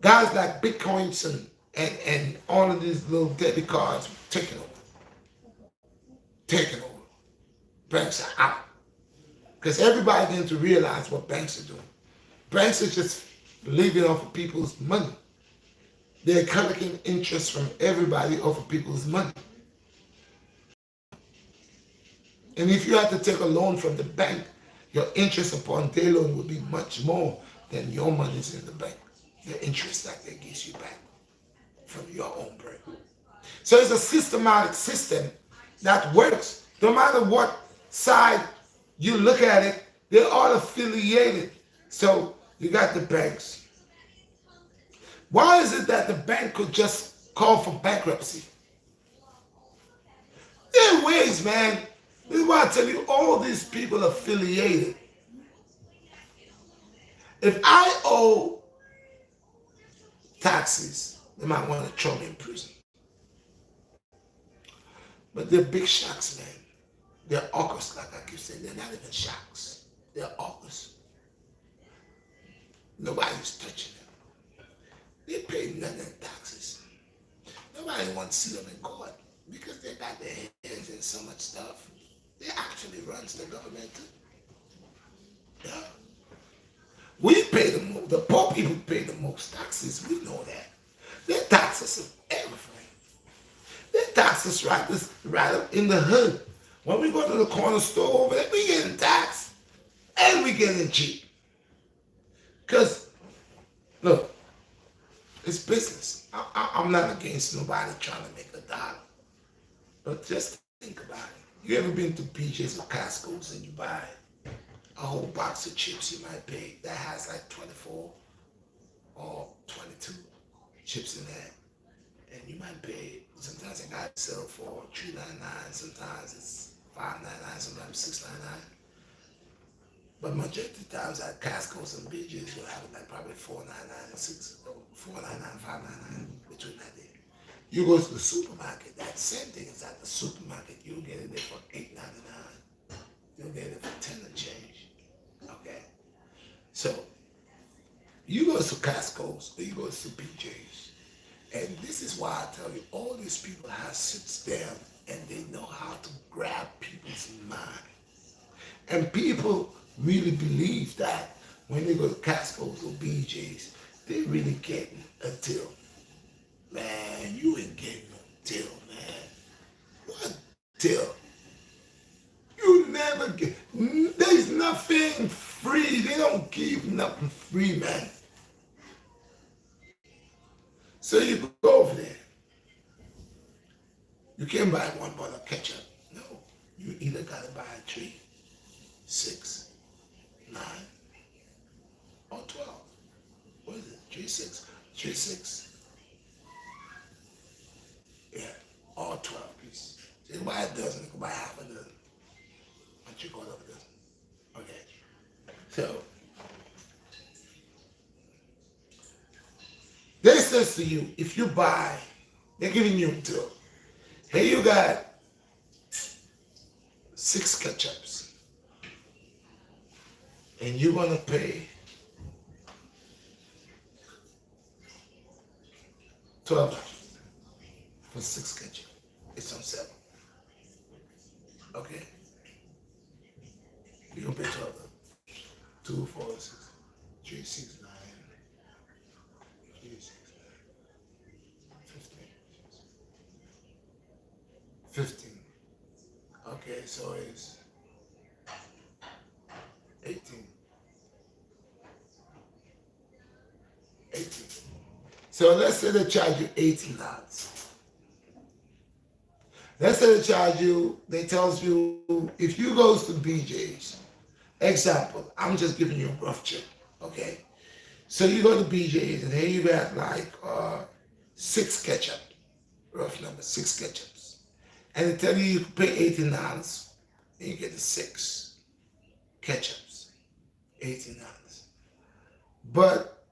guys like Bitcoins and all of these little debit cards taking over. Taking over. Banks are out. Because everybody needs to realize what banks are doing. Banks are just living off of people's money. They're collecting interest from everybody off of people's money. And if you have to take a loan from the bank, your interest upon their loan will be much more than your money's in the bank. The interest that they give you back from your own brain. So it's a systematic system that works. No matter what side you look at it, they're all affiliated. So you got the banks. Why is it that the bank could just call for bankruptcy? There are ways, man. This is why I tell you, all these people affiliated. If I owe taxes, they might want to throw me in prison. But they're big sharks, man. They're orcas, like I keep saying. They're not even sharks. They're orcas. Nobody's touching them. They pay nothing in taxes. Nobody wants to see them in court because they got their hands in so much stuff. They actually runs the government too. Yeah. We pay the most. The poor people pay the most taxes. We know that. Their taxes is everything. Their taxes right up in the hood. When we go to the corner store over there, we getting taxed and we getting cheap. Because, look, it's business. I'm not against nobody trying to make a dollar. But just think about it. You ever been to BJ's or Costco's and you buy a whole box of chips you might pay that has like 24 or 22 chips in there? And you might pay, sometimes I got to sell for $3.99, sometimes it's $5.99, sometimes $6.99. But majority of the times at Costco's and BJ's, you'll have it like probably $4.99 and $4.99, $5.99 between that day. You go to the supermarket, that same thing is at the supermarket. You'll get it there for $8.99. You'll get it for 10 and change. Okay? So, you go to Costco's or you go to BJ's. And this is why I tell you, all these people have sits down and they know how to grab people's mind. And people really believe that when they go to Costco's or BJ's, they're really getting a deal. Man, you ain't getting no deal, man. What deal? You never get, there's nothing free. They don't give nothing free, man. So you go over there. You can't buy one bottle of ketchup. No. You either gotta buy 3, 6, 9, or 12. What is it? 3, 6. 3, 6. Yeah, all 12 pieces. So you buy a dozen, you can buy half a dozen. But you go over a dozen. Okay. says to you, if you buy, they're giving you a deal. Here you got 6 ketchups, and you're gonna pay $12 for 6 ketchup. It's on sale. Okay? You're gonna pay $12. 2, 4, 6, 3, 6, 9, 3, 6, 9, 15. Okay, so it's 18. 18. So let's say they charge you $18. Let's say they tells you, if you goes to BJ's, example, I'm just giving you a rough check, okay? So you go to BJ's and here you got like 6 ketchup, rough number, 6 ketchups. And they tell you can pay $18 and you get the 6 ketchups, $18. But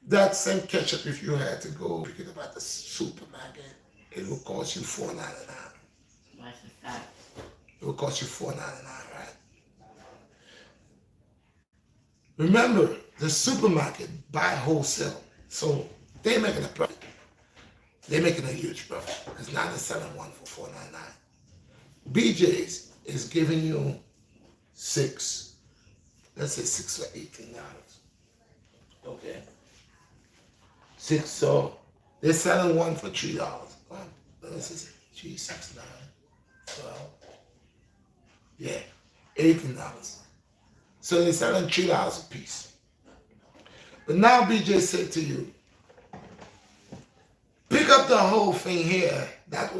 that same ketchup, if you had to go pick it up at the supermarket, it will cost you $4.99. That's a fact. It will cost you $4.99, right? Remember, the supermarket buy wholesale, so they're making a profit. They're making a huge profit because now they're selling one for $4.99. BJ's is giving you 6. Let's say 6 for $18. Okay. 6, so they're selling one for $3. Let's say 3, 6, 9, 12. Yeah, $18. So they're selling $3 a piece. But now BJ said to you, pick up the whole thing here that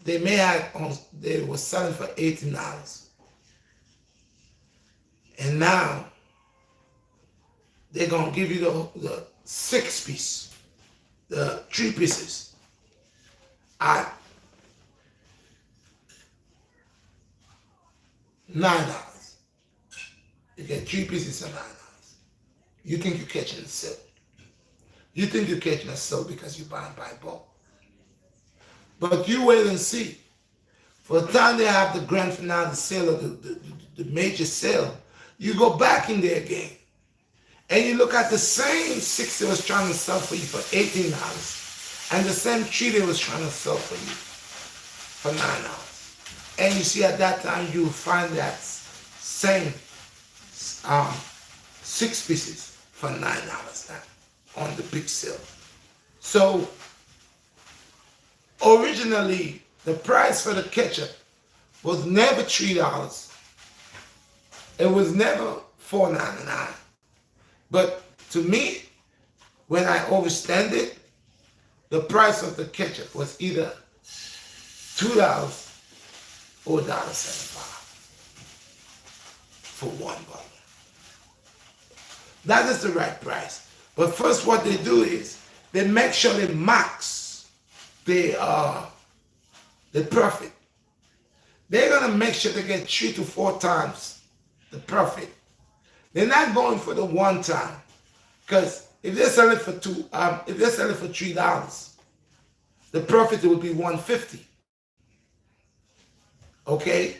they may have they were selling for $18. And now they're gonna give you the 6 piece, the 3 pieces at $9. You get 3 pieces at $9. You think you're catching a sale. You think you're catching a sale because you're buying by bulk. But you wait and see. For the time they have the grand finale sale or the major sale, you go back in there again. And you look at the same 6 they was trying to sell for you for $18 and the same 3 they was trying to sell for you for $9. And you see at that time you find that same 6 pieces for $9 now on the big sale. So originally the price for the ketchup was never $3. It was never $4.99. But to me, when I understand it, the price of the ketchup was either $2 or $1.75 for 1 bottle. That is the right price. But first what they do is they make sure they max the profit. They're gonna make sure they get 3 to 4 times the profit. They're not going for the one time, because if they sell it for $3, the profit will be $1.50. Okay,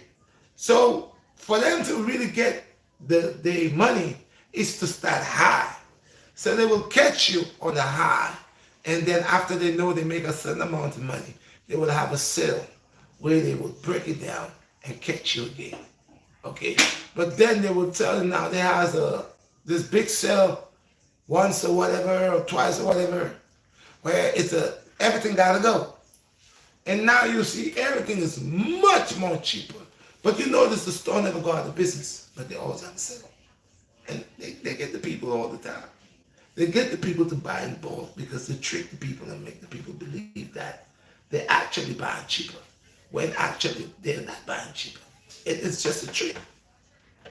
so for them to really get the money is to start high. So they will catch you on the high, and then after they know they make a certain amount of money, they will have a sale where they will break it down and catch you again. Okay, but then they will tell you now they has this big sale once or whatever or twice or whatever, where it's everything gotta go, and now you see everything is much more cheaper. But you notice the store never go out of business, but they always have a sale, and they get the people all the time. They get the people to buy in bulk because they trick the people and make the people believe that they're actually buying cheaper, when actually they're not buying cheaper. It's just a trick.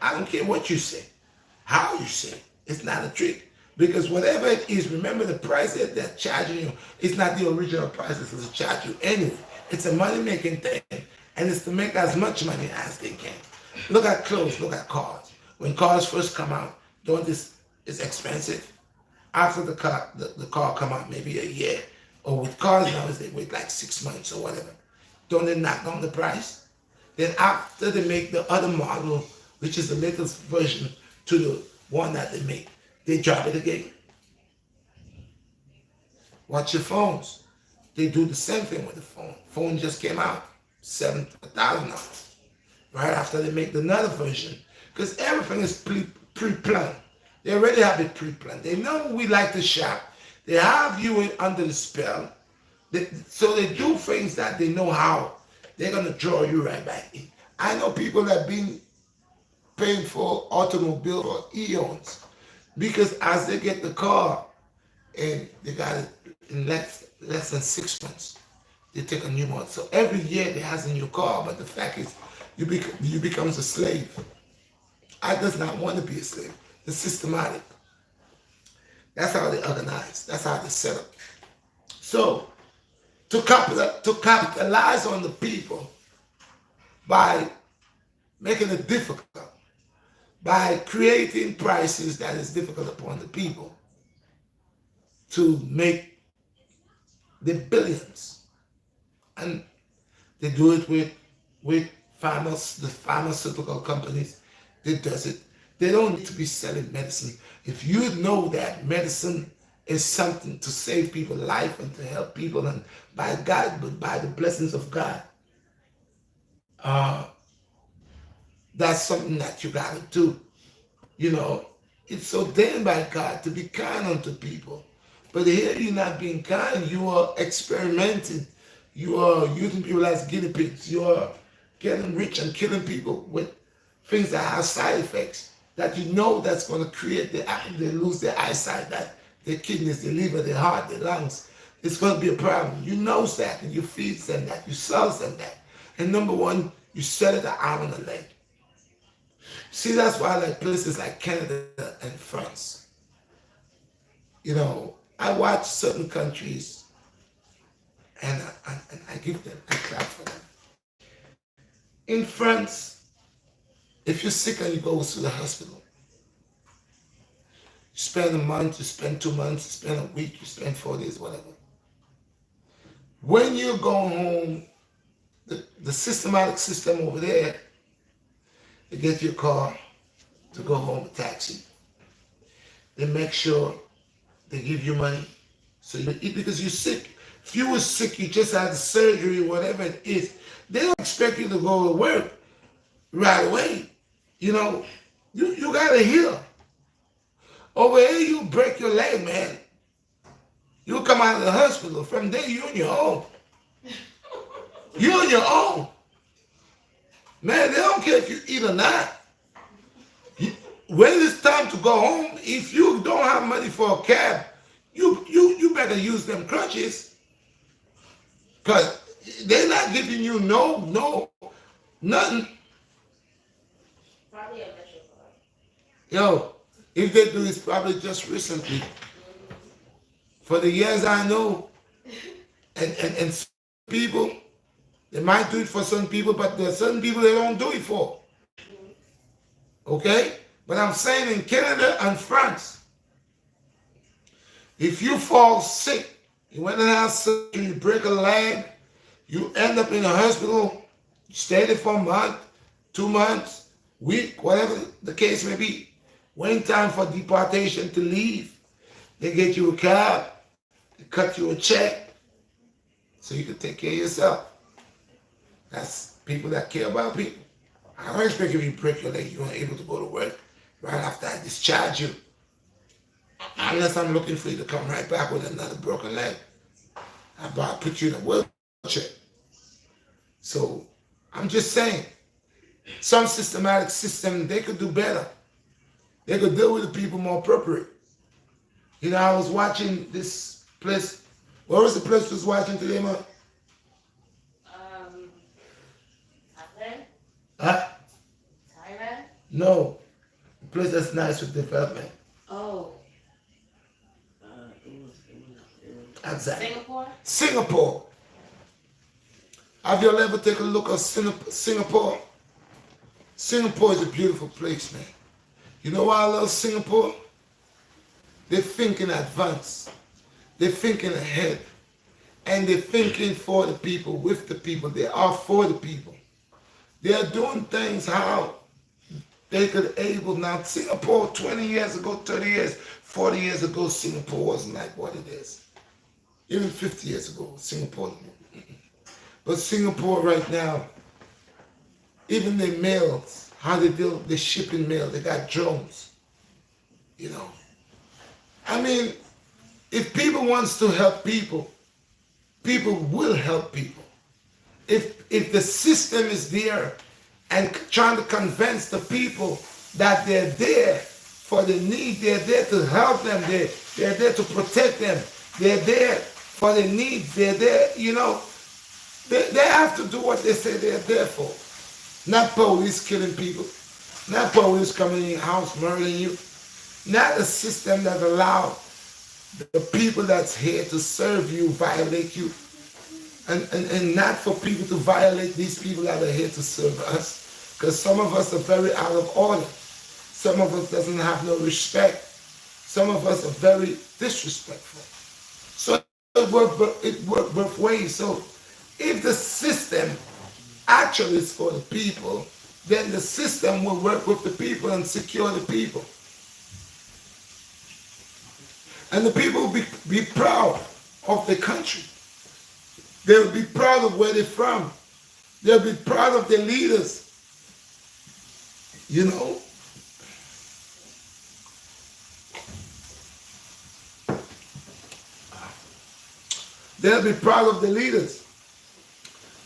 I don't care what you say, how you say, it's not a trick. Because whatever it is, remember the price that they're charging you, it's not the original price that they charge you anyway. It's a money-making thing, and it's to make as much money as they can. Look at clothes, look at cars. When cars first come out, don't this is expensive? after the car come out, maybe a year. Or with cars nowadays, they wait like 6 months or whatever. Don't they knock down the price? Then after they make the other model, which is the latest version to the one that they make, they drop it again. Watch your phones. They do the same thing with the phone. Phone just came out, $7,000. Right after they make another version. Because everything is pre-planned. They already have it pre-planned. They know we like to shop. They have you under the spell. So they do things that they know how. They're going to draw you right back in. I know people that have been paying for automobile for eons. Because as they get the car and they got it in less than 6 months, they take a new one. So every year they has a new car, but the fact is you becomes a slave. I does not want to be a slave. It's systematic. That's how they organize. That's how they set up. So to capitalize on the people by making it difficult, by creating prices that is difficult upon the people to make the billions. And they do it with the pharmaceutical companies. They does it. They don't need to be selling medicine. If you know that medicine is something to save people's life and to help people, and by God, but by the blessings of God, that's something that you gotta do. You know, it's ordained by God to be kind unto people. But here you're not being kind, you are experimenting. You are using people as guinea pigs. You are getting rich and killing people with things that have side effects that you know that's going to create they lose their eyesight, that their kidneys, their liver, their heart, their lungs. It's going to be a problem. You know that, and you feed them that, you sell them that. And number one, you sell it an arm and a leg. See, that's why I like places like Canada and France. You know, I watch certain countries and I give them, I clap for them. In France, if you're sick and you go to the hospital, you spend a month, you spend 2 months, you spend a week, you spend 4 days, whatever. When you go home, the systematic system over there, they get your car to go home, a taxi. They make sure they give you money so you eat because you're sick. If you were sick, you just had surgery, whatever it is, they don't expect you to go to work right away. You know, you gotta heal. Over here, you break your leg, man. You come out of the hospital. From there, you're on your own. You're on your own. Man, they don't care if you eat or not. When it's time to go home, if you don't have money for a cab, you better use them crutches. Because they're not giving you nothing. Probably a metro car. Yo, if they do this probably just recently. For the years I know, and some people, they might do it for some people, but there are certain people they don't do it for. Okay? But I'm saying in Canada and France, if you fall sick, you went and had surgery, you break a leg, you end up in a hospital, you stay there for a month, 2 months, week, whatever the case may be. When time for deportation to leave, they get you a cab, they cut you a check, so you can take care of yourself. That's people that care about people. I don't expect if you break your leg, you're able to go to work right after I discharge you. Unless I'm looking for you to come right back with another broken leg. I about put you in a wheelchair. So I'm just saying, some systematic system, they could do better. They could deal with the people more appropriate. You know, I was watching this place. What was the place you was watching today, man? Thailand? Huh? Thailand? No. A place that's nice with development. Oh. Exactly. Singapore? Singapore. Have you ever taken a look at Singapore? Singapore is a beautiful place, man. You know why I love Singapore? They think in advance. They thinking ahead. And they're thinking for the people, with the people. They are for the people. They are doing things how they could able. Now, Singapore 20 years ago, 30 years, 40 years ago, Singapore wasn't like what it is. Even 50 years ago, Singapore. But Singapore right now, even their mails, how they deal, they shipping mail, they got drones. You know. I mean, if people wants to help people, people will help people. If the system is there and trying to convince the people that they're there for the need, they're there to help them, they're there to protect them, they're there for the needs, they're there, you know, they have to do what they say they're there for. Not police killing people, not police coming in your house murdering you, not a system that allows the people that's here to serve you violate you, and not for people to violate these people that are here to serve us, because some of us are very out of order. Some of us doesn't have no respect. Some of us are very disrespectful. So it worked both ways. So if the system actually is for the people, then the system will work with the people and secure the people. And the people will be proud of the country. They'll be proud of where they're from. They'll be proud of their leaders. You know? They'll be proud of the leaders.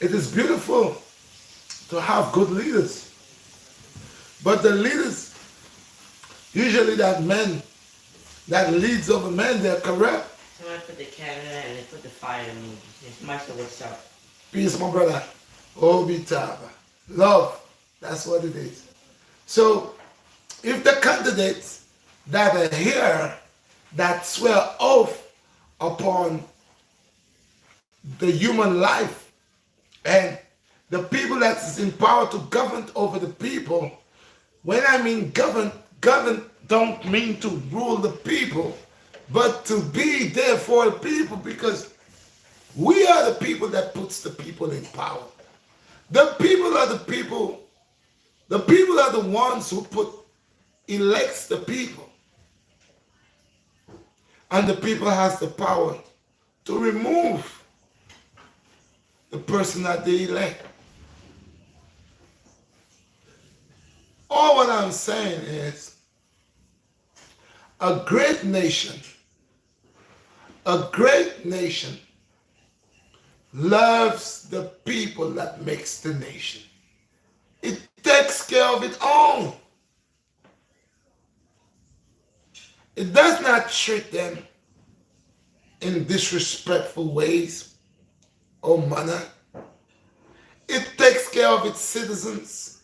It is beautiful to have good leaders. But the leaders, usually that men, that leads over men, they're corrupt. Somebody put the camera and they put the fire in me. Somebody said, what's up? Peace, my brother. Obi Taba. Love. That's what it is. So, if the candidates that are here that swear oath upon the human life and the people that is in power to govern over the people, when I mean govern don't mean to rule the people, but to be there for the people, because we are the people that puts the people in power. The people are the people. The people are the ones who elects the people. And the people has the power to remove the person that they elect. All what I'm saying is, a great nation loves the people that makes the nation. It takes care of its own. It does not treat them in disrespectful ways or manner. It takes care of its citizens.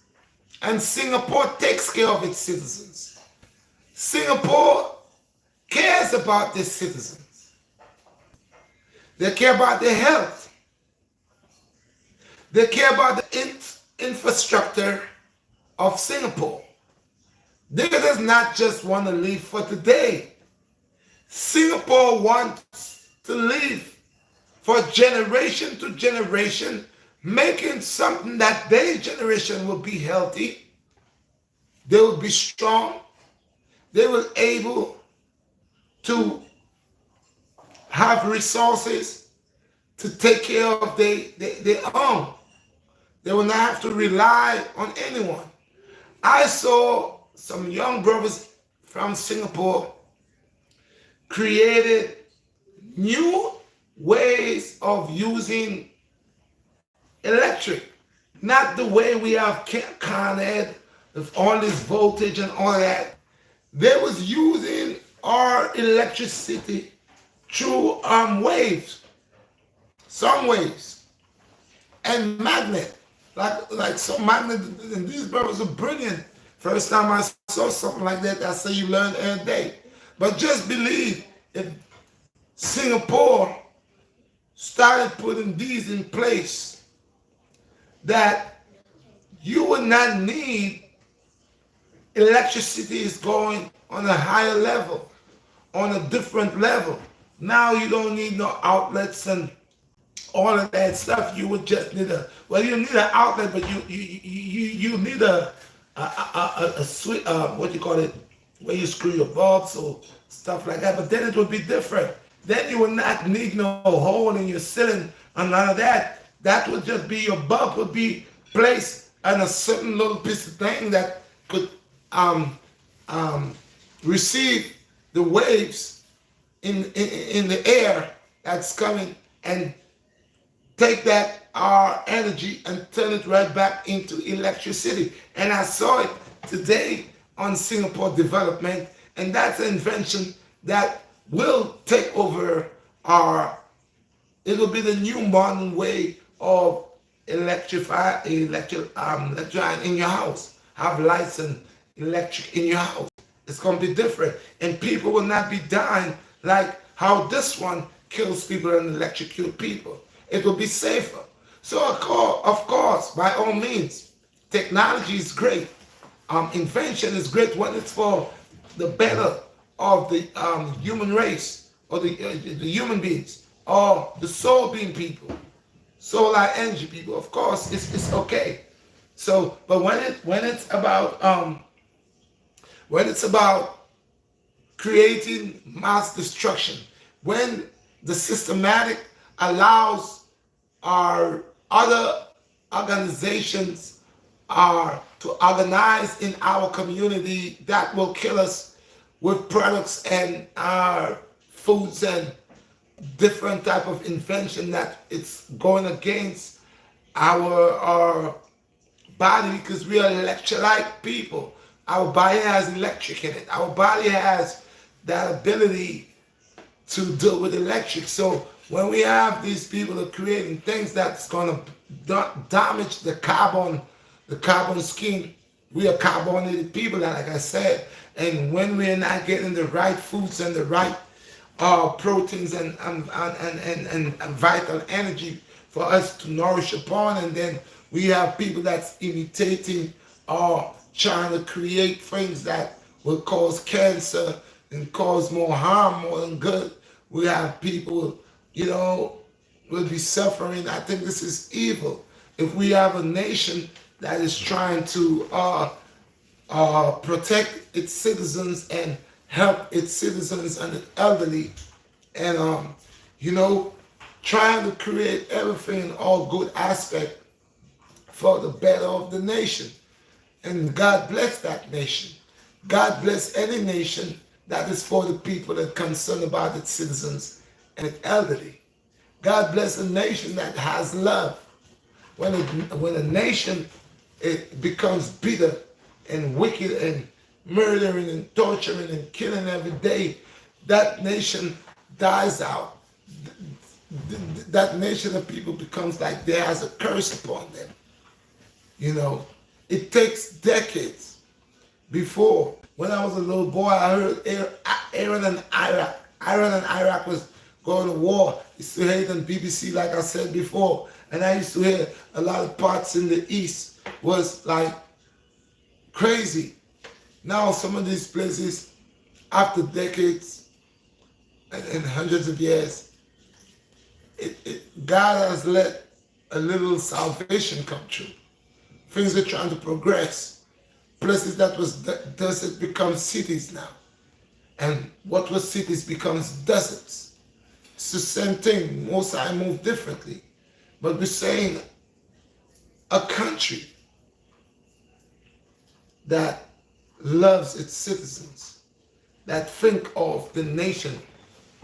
And Singapore takes care of its citizens. Singapore cares about their citizens. They care about their health. They care about the infrastructure of Singapore. They does not just want to live for today. Singapore wants to live for generation to generation, making something that their generation will be healthy. They will be strong. They will be able to have resources to take care of their own. They will not have to rely on anyone. I saw some young brothers from Singapore created new ways of using electric. Not the way we have Con Ed with all this voltage and all that. They was using our electricity through waves, some waves, and magnet. Like some magnet, and these brothers are brilliant. First time I saw something like that, I say you learn every day. But just believe, if Singapore started putting these in place, that you would not need electricity is going on a higher level. on a different level. Now you don't need no outlets and all of that stuff. You would just need you need an outlet, but you need a switch, what you call it, where you screw your bulbs or stuff like that. But then it would be different. Then you would not need no hole in your ceiling and none of that. That would just be your bulb would be placed on a certain little piece of thing that could receive the waves in the air that's coming and take that our energy and turn it right back into electricity. And I saw it today on Singapore development, and that's an invention that will take over it'll be the new modern way of electrifying in your house. Have lights and electric in your house. It's going to be different. And people will not be dying like how this one kills people and electrocute people. It will be safer. So of course, by all means, technology is great. Invention is great when it's for the better of the human race or the human beings or the soul being people, solar energy people. Of course, it's okay. So, but when it's about creating mass destruction, when the systematic allows our other organizations to organize in our community that will kill us with products and our foods and different type of invention that it's going against our body, because we are electrolyte people. Our body has electric in it. Our body has that ability to deal with electric. So when we have these people that are creating things that's going to damage the carbon scheme, we are carbonated people, like I said. And when we're not getting the right foods and the right proteins and vital energy for us to nourish upon, and then we have people that's imitating or trying to create things that will cause cancer and cause more harm more than good. We have people, will be suffering. I think this is evil. If we have a nation that is trying to protect its citizens and help its citizens and the elderly, and trying to create everything in all good aspect for the better of the nation. And God bless that nation. God bless any nation that is for the people that are concerned about its citizens and its elderly. God bless a nation that has love. When a nation it becomes bitter and wicked and murdering and torturing and killing every day, that nation dies out. That nation of people becomes like there has a curse upon them. It takes decades. Before, when I was a little boy, I heard Iran and Iraq was going to war. I used to hear it on BBC, like I said before. And I used to hear a lot of parts in the East was like crazy. Now some of these places, after decades and hundreds of years, God has let a little salvation come true. Things are trying to progress. Places that was desert become cities now. And what was cities becomes deserts. It's the same thing. Most I move differently. But we're saying a country that loves its citizens, that think of the nation,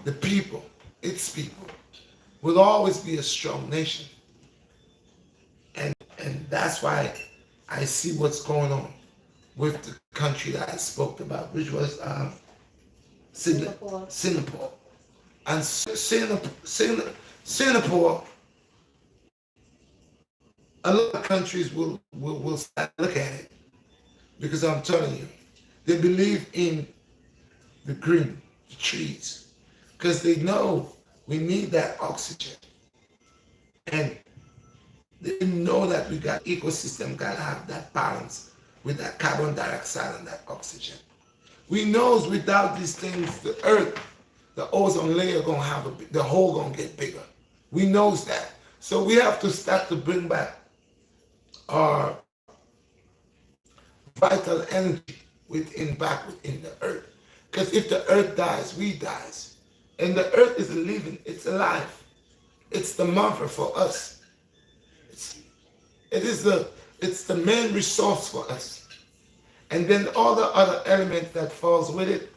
the people, its people, will always be a strong nation. And that's why I see what's going on with the country that I spoke about, which was Singapore. And Singapore, a lot of countries will start to look at it, because I'm telling you, they believe in the green, the trees, because they know we need that oxygen. And they know that we got ecosystem, gotta have that balance with that carbon dioxide and that oxygen. We knows without these things, the earth, the ozone layer gonna have the hole gonna get bigger. We knows that. So we have to start to bring back our vital energy back within the earth. Because if the earth dies, we dies. And the earth is living, it's alive. It's the mother for us. It's the main resource for us. And then all the other elements that falls with it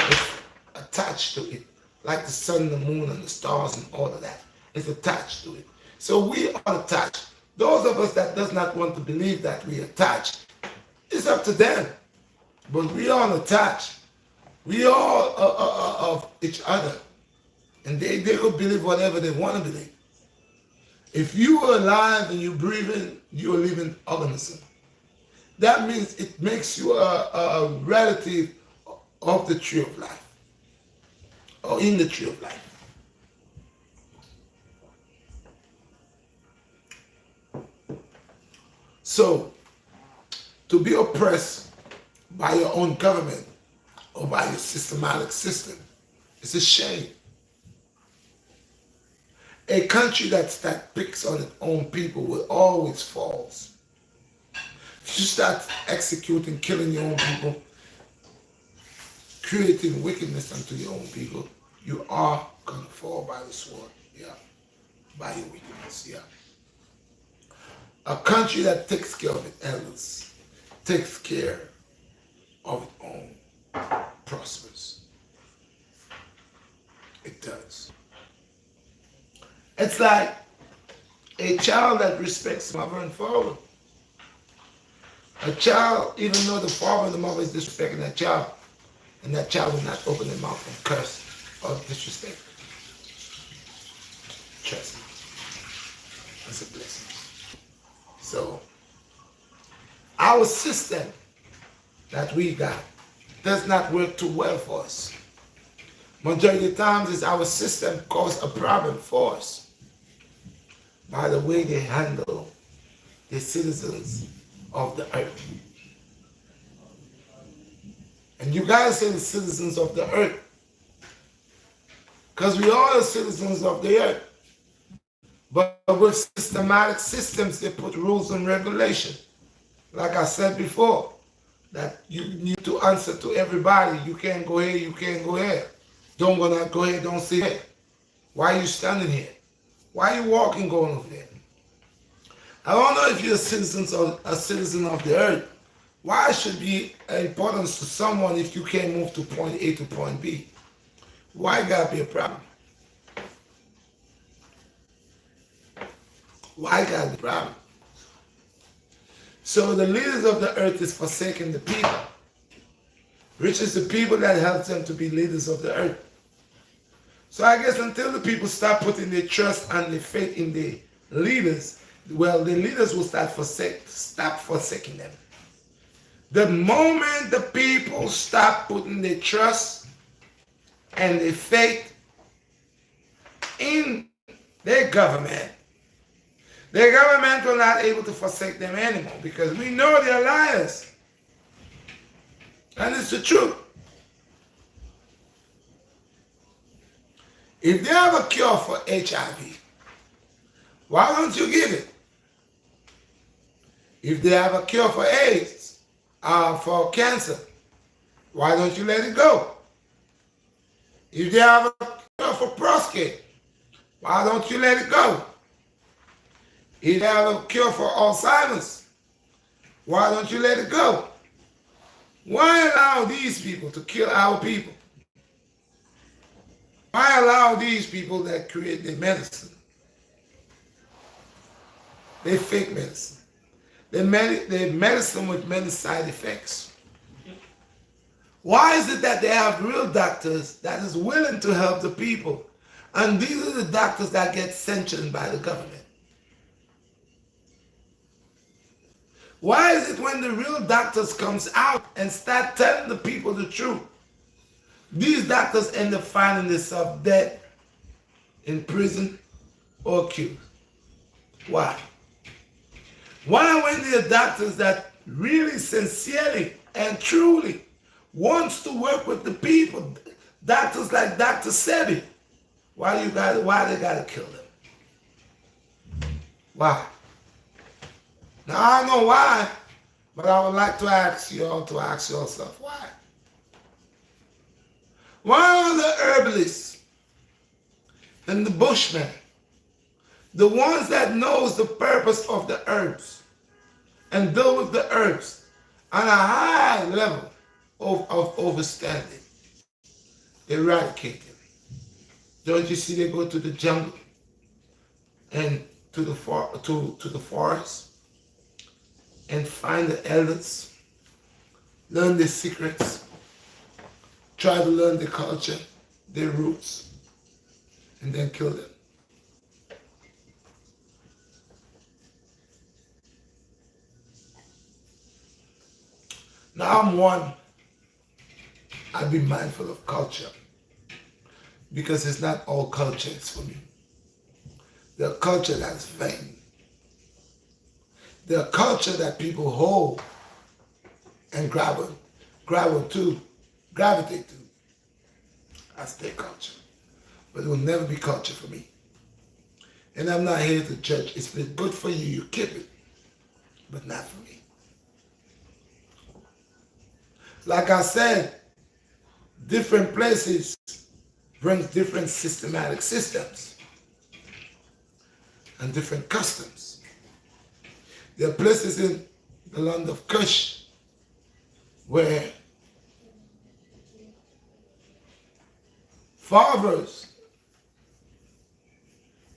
is attached to it. Like the sun, the moon, and the stars and all of that is attached to it. So we are attached. Those of us that does not want to believe that we are attached, it's up to them. But we all attached. We all are of each other. And they will believe whatever they want to believe. If you are alive and you're breathing, you're a living organism. That means it makes you a relative of the tree of life. Or in the tree of life. So, to be oppressed by your own government or by your systematic system is a shame. A country that picks on its own people will always fall. If you start executing, killing your own people, creating wickedness unto your own people, you are going to fall by the sword, yeah, by your wickedness, yeah. A country that takes care of its elders, takes care of its own, prospers. It does. It's like a child that respects mother and father. A child, even though the father and the mother is disrespecting that child, and that child will not open their mouth and curse or disrespect. Trust me. That's a blessing. So, our system that we got does not work too well for us. Majority of the times is our system cause a problem for us by the way they handle the citizens of the earth. And you guys say the citizens of the earth, because we are the citizens of the earth. But with systematic systems, they put rules and regulation. Like I said before, that you need to answer to everybody. You can't go here, you can't go here. Don't go here, don't sit here. Why are you standing here? Why are you walking going over there? I don't know if you're a citizen of the earth. Why should be importance to someone if you can't move to point A to point B? Why gotta be a problem? Why gotta be a problem? So the leaders of the earth is forsaking the people. Rich is the people that helps them to be leaders of the earth. So I guess until the people start putting their trust and their faith in the leaders, well, the leaders will stop forsaking them. The moment the people stop putting their trust and their faith in their government will not able to forsake them anymore, because we know they're liars. And it's the truth. If they have a cure for HIV, why don't you give it? If they have a cure for AIDS, for cancer, why don't you let it go? If they have a cure for prostate, why don't you let it go? If they have a cure for Alzheimer's, why don't you let it go? Why allow these people to kill our people? Why allow these people that create the medicine? They fake medicine. They medicine with many side effects. Why is it that they have real doctors that is willing to help the people? And these are the doctors that get sanctioned by the government. Why is it when the real doctors comes out and start telling the people the truth, these doctors end up finding themselves dead, in prison, or killed? Why? Why when there are doctors that really sincerely and truly wants to work with the people. Doctors like Dr. Sebi. Why they gotta kill them? Why? Now I know why, but I would like to ask you all to ask yourself why. Why are the herbalists and the bushmen, the ones that knows the purpose of the herbs and deal with the herbs on a high level of understanding, eradicate them? Don't you see they go to the jungle and to the forest and find the elders, learn their secrets, try to learn their culture, their roots, and then kill them? Now I'm one, I'll be mindful of culture, because it's not all culture is for me. There are culture that's vain. There are culture that people hold and gravitate to as their culture. But it will never be culture for me. And I'm not here to judge. It's been good for you, you keep it, but not for me. Like I said, different places brings different systematic systems and different customs. There are places in the land of Kush where fathers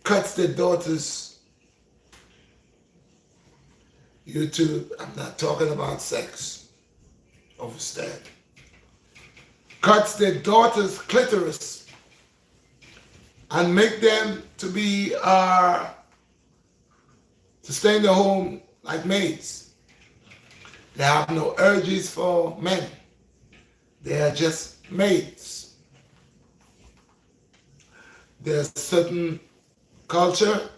cuts their daughters. YouTube, I'm not talking about sex. Understand. Cuts their daughters' clitoris and make them to be to stay in the home like maids. They have no urges for men. They are just maids. There's certain culture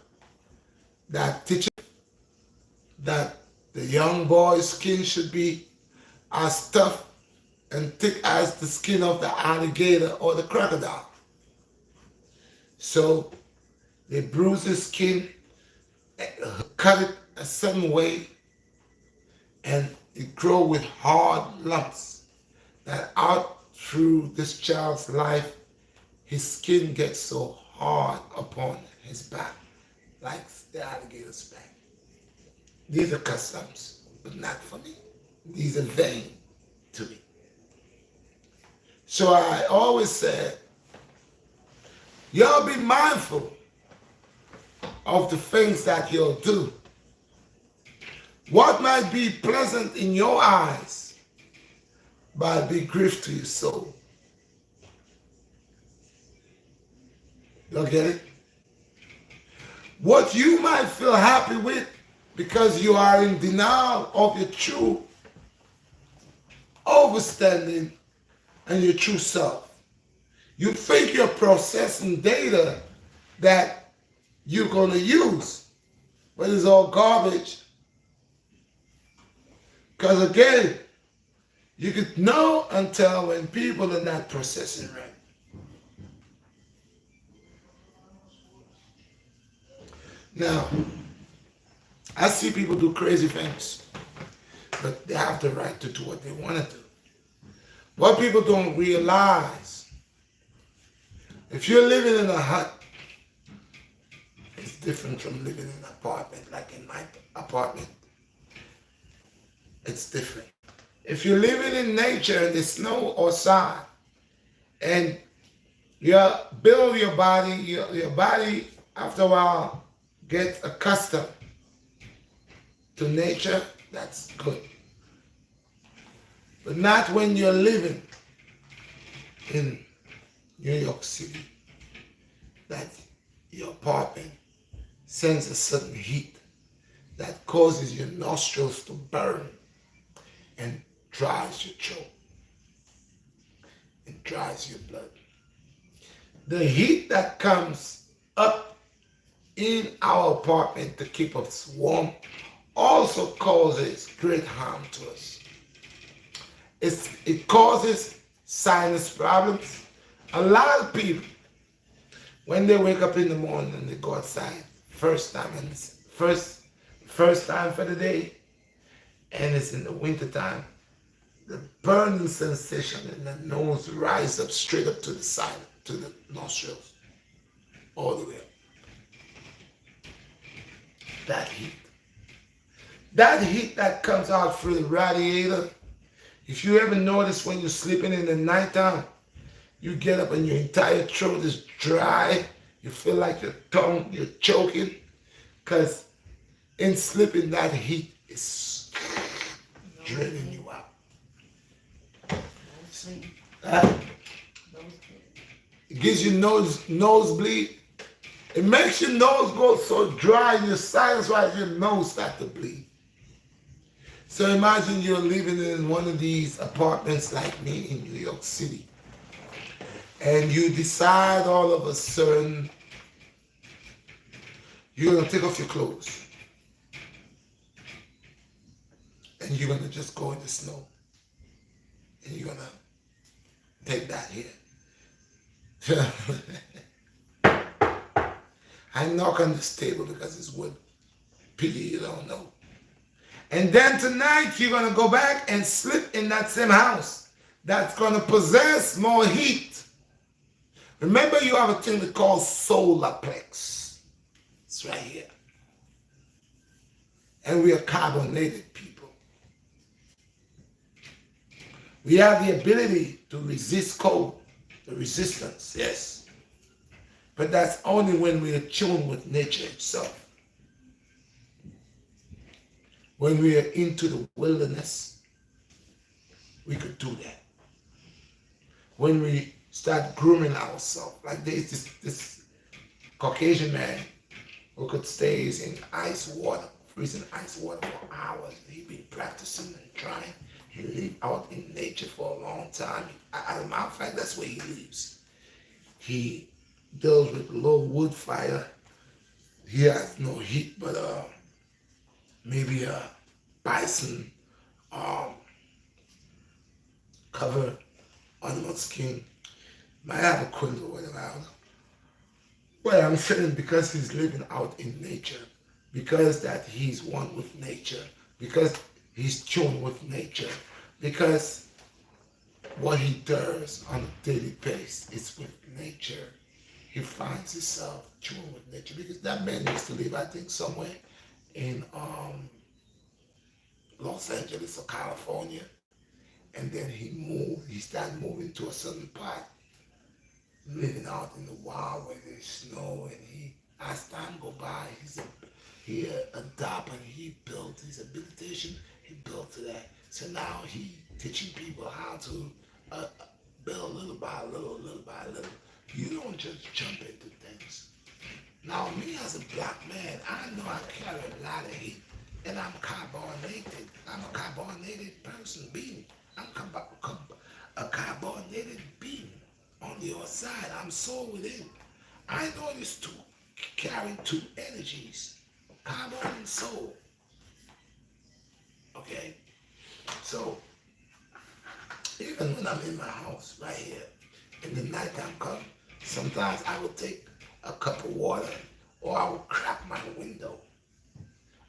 that teaches that the young boy's skin should be as tough and thick as the skin of the alligator or the crocodile. So they bruise his skin, cut it a certain way, and it grows with hard lumps that out through this child's life, his skin gets so hard upon his back, like the alligator's back. These are customs, but not for me. These are vain to me. So I always said, y'all be mindful of the things that you'll do. What might be pleasant in your eyes, but be grief to your soul. Y'all get it? What you might feel happy with because you are in denial of your true understanding and your true self. You think you're processing data that you're going to use, but it's all garbage. Because again, you could know and tell when people are not processing right. Now, I see people do crazy things, but they have the right to do what they want to do. What people don't realize, if you're living in a hut, it's different from living in an apartment. Like in my apartment, it's different. If you're living in nature and there's snow outside, and you build your body, your body after a while gets accustomed to nature, that's good. But not when you're living in New York City, that your apartment sends a certain heat that causes your nostrils to burn and dries your throat. It dries your blood. The heat that comes up in our apartment to keep us warm also causes great harm to us. it causes sinus problems. A lot of people, when they wake up in the morning and they go outside, first time and it's first time for the day, and it's in the winter time, the burning sensation in the nose rise up straight up to the side, to the nostrils, all the way up. That heat. That heat that comes out through the radiator. If you ever notice when you're sleeping in the nighttime, you get up and your entire throat is dry. You feel like your tongue, you're choking. Because in sleeping, that heat is draining you out. It gives you nosebleed. It makes your nose go so dry and your sinus rise, your nose start to bleed. So imagine you're living in one of these apartments like me in New York City. And you decide all of a sudden you're going to take off your clothes. And you're going to just go in the snow. And you're going to take that here. I knock on this table because it's wood. Pity you don't know. And then tonight you're going to go back and sleep in that same house that's going to possess more heat. Remember, you have a thing they call solar plex. It's right here. And we are carbonated people. We have the ability to resist cold, the resistance, yes. But that's only when we are tuned with nature itself. When we are into the wilderness, we could do that. When we start grooming ourselves, like there's this Caucasian man who could stay in ice water, freezing ice water for hours. He'd been practicing and trying. He lived out in nature for a long time. As a matter of fact, that's where he lives. He deals with low wood fire. He has no heat, but maybe a bison cover animal skin. Might have a quilt or whatever. Well, I'm saying because he's living out in nature, because that he's one with nature, because he's tuned with nature, because what he does on a daily basis is with nature. He finds himself tuned with nature because that man used to live, I think, somewhere in Los Angeles or California, and then he started moving to a certain part, living out in the wild where there's snow, and as time go by, he adopted and he built his habilitation, he built to that. So now he teaching people how to build little by little, little by little. You don't just jump into things. Now me as a black man, I know I carry a lot of heat, and I'm carbonated. I'm a carbonated person, being. I'm a carbonated being. On the outside, I'm soul within. I know this to carry two energies, carbon and soul. Okay? So, even when I'm in my house, right here, in the nighttime come, sometimes I will take a cup of water, or I will crack my window.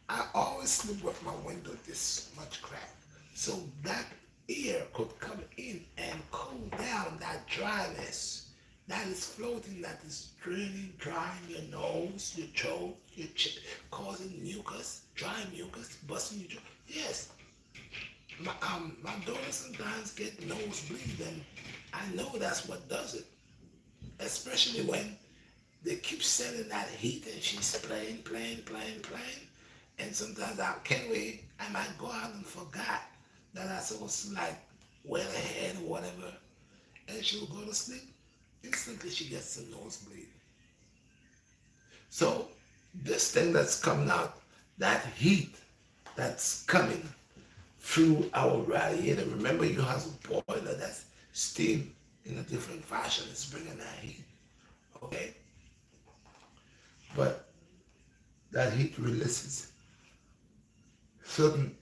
I always sleep with my window this much crack, so that air could come in and cool down that dryness that is floating, that is draining, drying your nose, your throat, your chest, causing mucus, dry mucus, busting your throat. Yes, my daughter sometimes get nosebleed, and I know that's what does it. Especially when they keep sending that heat and she's playing, and sometimes I can't wait. I might go out and forgot that I'm supposed to like wear a head or whatever, and she'll go to sleep. Instantly she gets a nosebleed. So this thing that's coming out, that heat that's coming through our radiator, remember you have a boiler that's steam in a different fashion, it's bringing that heat, okay? But that heat releases certain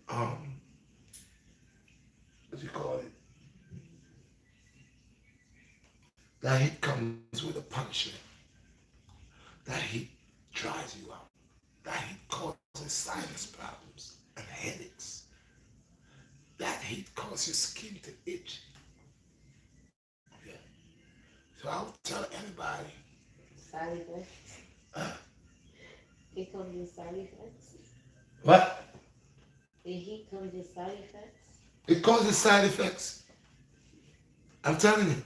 what do you call it? That heat comes with a punishment. That heat dries you out. That heat causes sinus problems and headaches. That heat causes your skin to itch. Okay. So I would tell anybody. Side effects. It comes with side effects. What? The heat comes with side effects. It causes side effects. I'm telling you.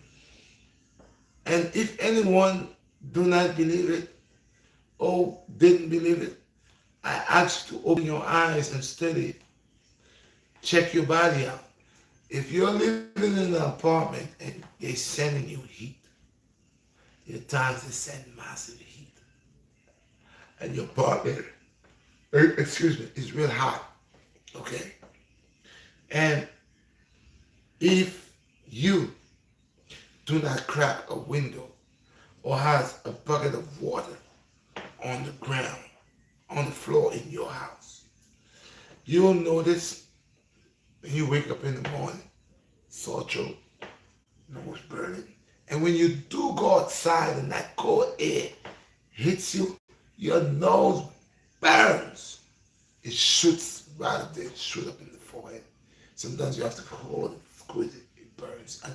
And if anyone do not believe it or didn't believe it, I ask you to open your eyes and study it. Check your body out. If you're living in an apartment and they're sending you heat, there are times they send massive heat. And your partner, is real hot. Okay? And if you do not crack a window or has a bucket of water on the ground, on the floor in your house, you'll notice when you wake up in the morning, sore throat, nose burning. And when you do go outside and that cold air hits you, your nose burns. It shoots right up there, shoot up in the forehead. Sometimes you have to hold it, squeeze it, it burns. And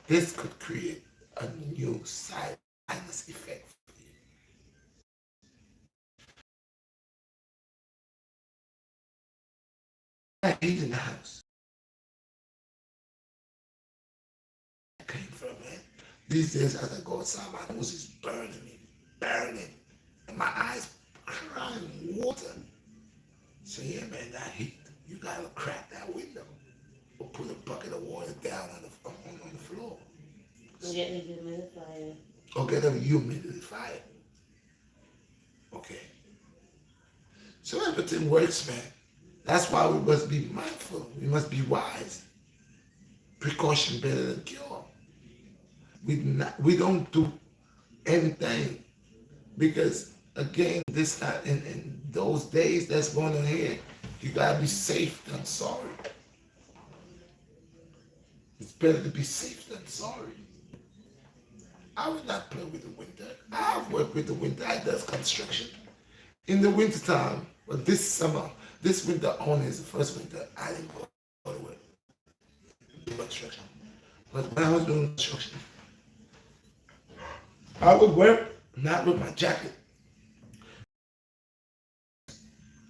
this could create a new sinus effect for you. I heat in the house. I came from, man. These days, as I go outside, my nose is burning me, burning, and my eyes crying water. So yeah, man, that heat, you gotta crack that window or put a bucket of water down on the floor. Get a humidifier. Or get a humidifier. Okay. So everything works, man. That's why we must be mindful. We must be wise. Precaution better than cure. We don't do anything because again, this in those days that's going on here, you gotta be safe than sorry. It's better to be safe than sorry. I would not play with the winter. I've worked with the winter. I does construction. In the wintertime, but this summer, this winter only is the first winter I didn't go to work. Do construction. But when I was doing construction, I would work not with my jacket.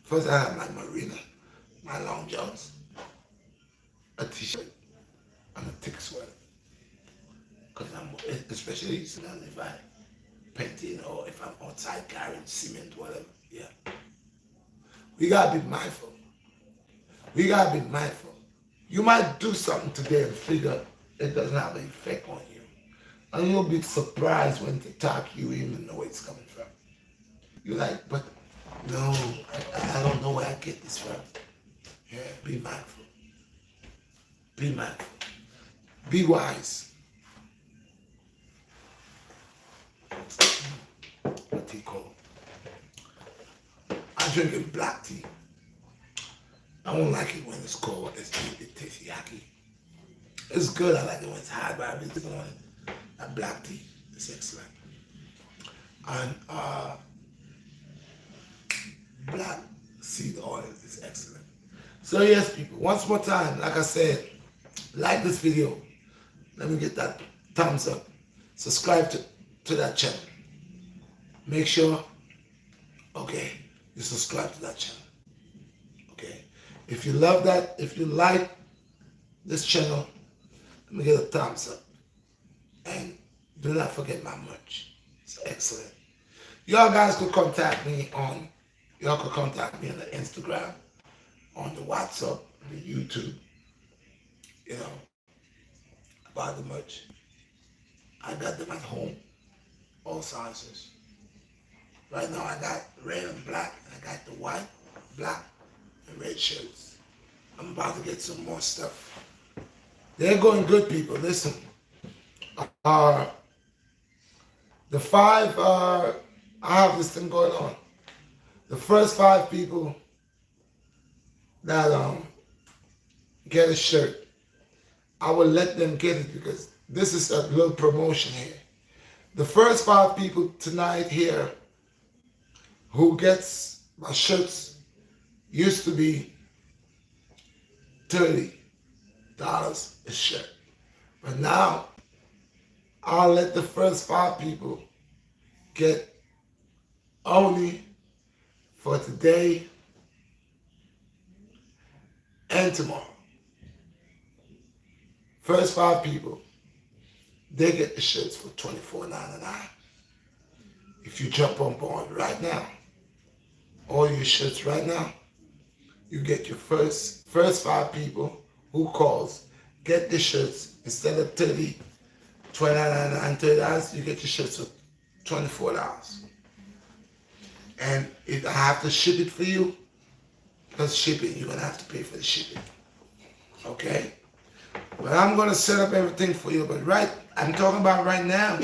First I had my marina, my long johns, a t-shirt, and a thick sweater. Because I'm, especially if I painting or if I'm outside carrying cement, whatever, yeah. We gotta be mindful. We gotta be mindful. You might do something today and figure it doesn't have an effect on you. And you'll be surprised when they talk you even know where it's coming from. You're like, but no, I don't know where I get this from. Yeah, be mindful. Be mindful. Be wise. What tea called? I'm drinking black tea. I don't like it when it's cold. It tastes yucky. It's good. I like it when it's hot, but I've been drinking on it. That black tea is excellent. And black seed oil is excellent. So yes, people, once more time, like I said, like this video. Let me get that thumbs up. Subscribe to that channel. Make sure, okay, you subscribe to that channel. Okay. If you love that, if you like this channel, let me get a thumbs up. And do not forget my merch. It's excellent. Y'all guys could contact me on the Instagram, on the WhatsApp, the YouTube, about the merch. I got them at home, all sizes. Right now I got red and black, and I got the white, black, and red shirts. I'm about to get some more stuff. They're going good, people. Listen. The 5, I have this thing going on. The first 5 people that get a shirt, I will let them get it because this is a little promotion here. The first 5 people tonight here who gets my shirts used to be $30 a shirt. But now, I'll let the first 5 people get only for today and tomorrow. First 5 people, they get the shirts for $24.99. If you jump on board right now, all your shirts right now, you get your first 5 people who calls, get the shirts instead of $30, $29.99, $30, you get your shirts for $24. And if I have to ship it for you, because shipping, you're gonna have to pay for the shipping. Okay? But I'm gonna set up everything for you. But I'm talking about right now.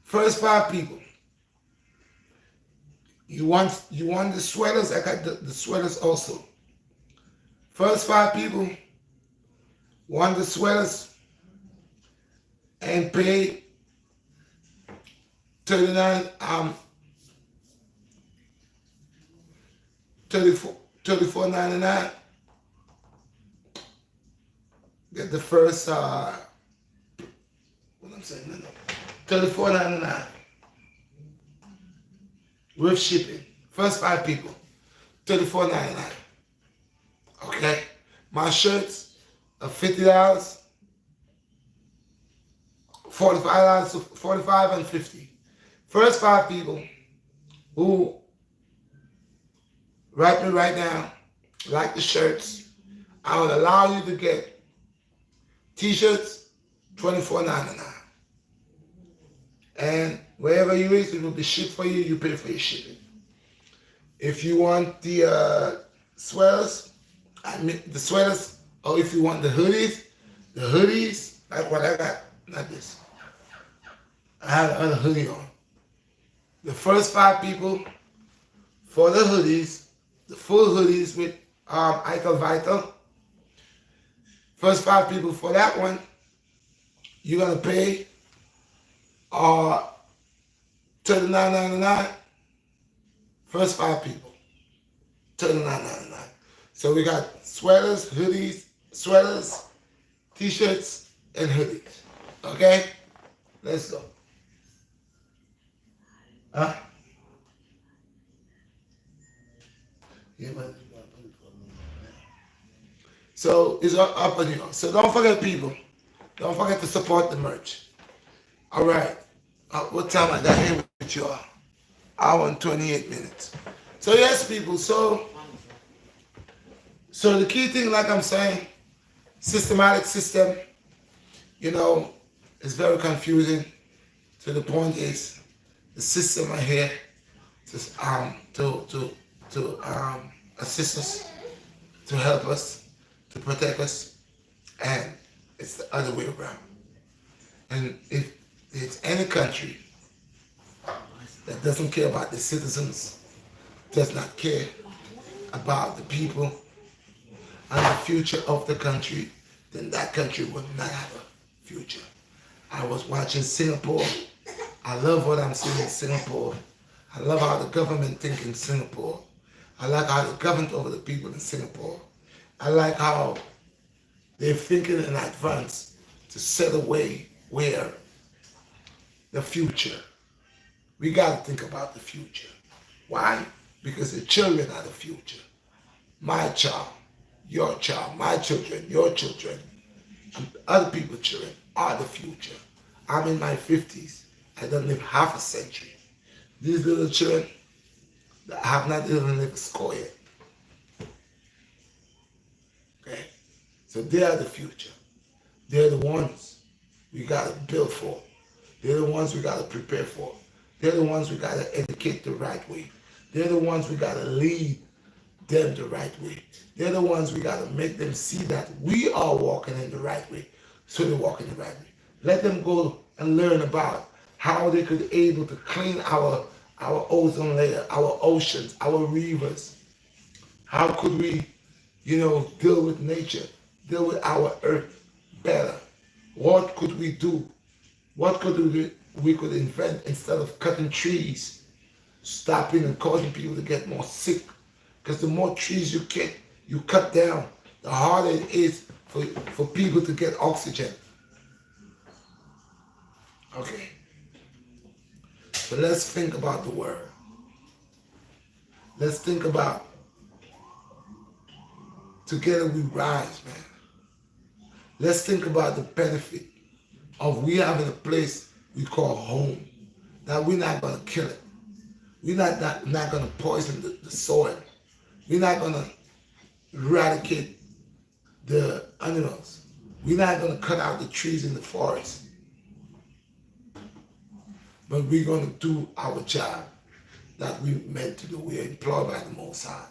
First 5 people. You want the sweaters? I got the sweaters also. First 5 people want the sweaters and pay $34.99. Get the first what I'm saying, no. $34.99 with shipping. First 5 people, $34.99. Okay? My shirts are $50, $45, $45 and $50. First 5 people who write me right now, like the shirts, I will allow you to get t-shirts, $24.99. And wherever you is, it will be shipped for you. You pay for your shipping. If you want the sweaters, or if you want the hoodies, like what I got, not this. I have another hoodie on. The first 5 people for the hoodies, the full hoodies with Eichel Vital. First 5 people for that one, you're gonna pay $39.99. First 5 people, $39.99. So we got sweaters, hoodies, t-shirts, and hoodies. Okay? Let's go. Huh? Yeah, but so it's up on you. So don't forget, people. Don't forget to support the merch. All right. What time I got here with you all? Hour and 28 minutes. So yes, people. So the key thing, like I'm saying, systematic system, is very confusing. To the point is, the system are here to assist us, to help us, to protect us, and it's the other way around. And if it's any country that doesn't care about the citizens, does not care about the people and the future of the country, then that country will not have a future. I was watching Singapore. I love what I'm seeing in Singapore. I love how the government thinks in Singapore. I like how they govern over the people in Singapore. I like how they're thinking in advance to set a way where the future, we got to think about the future. Why? Because the children are the future. My child, your child, my children, your children, and other people's children are the future. I'm in my 50s. I don't live half a century. These little children that have not even lived a score yet. Okay? So they are the future. They're the ones we got to build for. They're the ones we got to prepare for. They're the ones we got to educate the right way. They're the ones we got to lead them the right way. They're the ones we got to make them see that we are walking in the right way, so they walk in the right way. Let them go and learn about how they could able to clean our ozone layer, our oceans, our rivers. How could we, deal with nature, deal with our earth better? could we do? What could we could invent instead of cutting trees, stopping and causing people to get more sick? Because the more trees you cut down, the harder it is for people to get oxygen. Okay. So let's think about the word. Let's think about together we rise, man. Let's think about the benefit of we having a place we call home. That we're not gonna kill it. We're not gonna poison the soil. We're not gonna eradicate the animals. We're not gonna cut out the trees in the forest. But we're gonna do our job that we meant to do. We are employed by the Most High.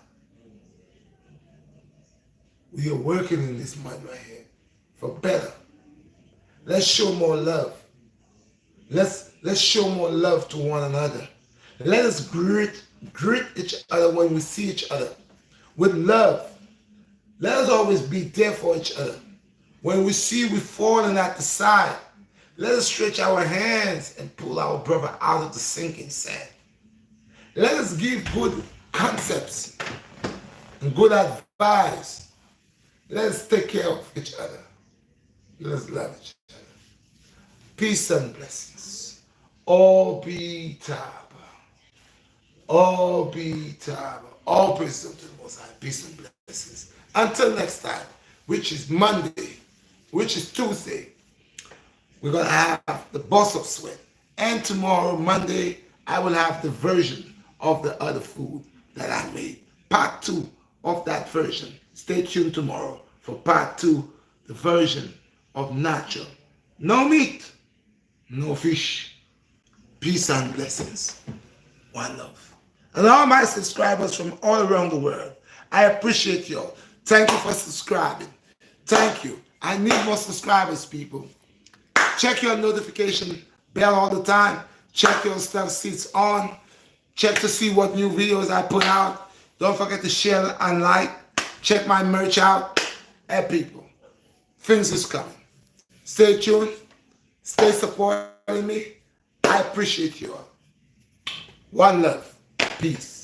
We are working in this mud right here for better. Let's show more love. Let's show more love to one another. Let us greet each other when we see each other with love. Let us always be there for each other. When we see we falling at the side, let us stretch our hands and pull our brother out of the sinking sand. Let us give good concepts and good advice. Let us take care of each other. Let us love each other. Peace and blessings. All be Taba. All be Taba. All praise to the Most High. Peace and blessings. Until next time, which is Monday, which is Tuesday, we're going to have the Boss of Sweat. And tomorrow, Monday, I will have the version of the other food that I made. Part 2 of that version. Stay tuned tomorrow for part 2, the version of natural. No meat, no fish. Peace and blessings. One love. And all my subscribers from all around the world, I appreciate you all. Thank you for subscribing. Thank you. I need more subscribers, people. Check your notification bell all the time. Check your stuff seats on. Check to see what new videos I put out. Don't forget to share and like. Check my merch out. Hey, people. Things is coming. Stay tuned. Stay supporting me. I appreciate you all. One love. Peace.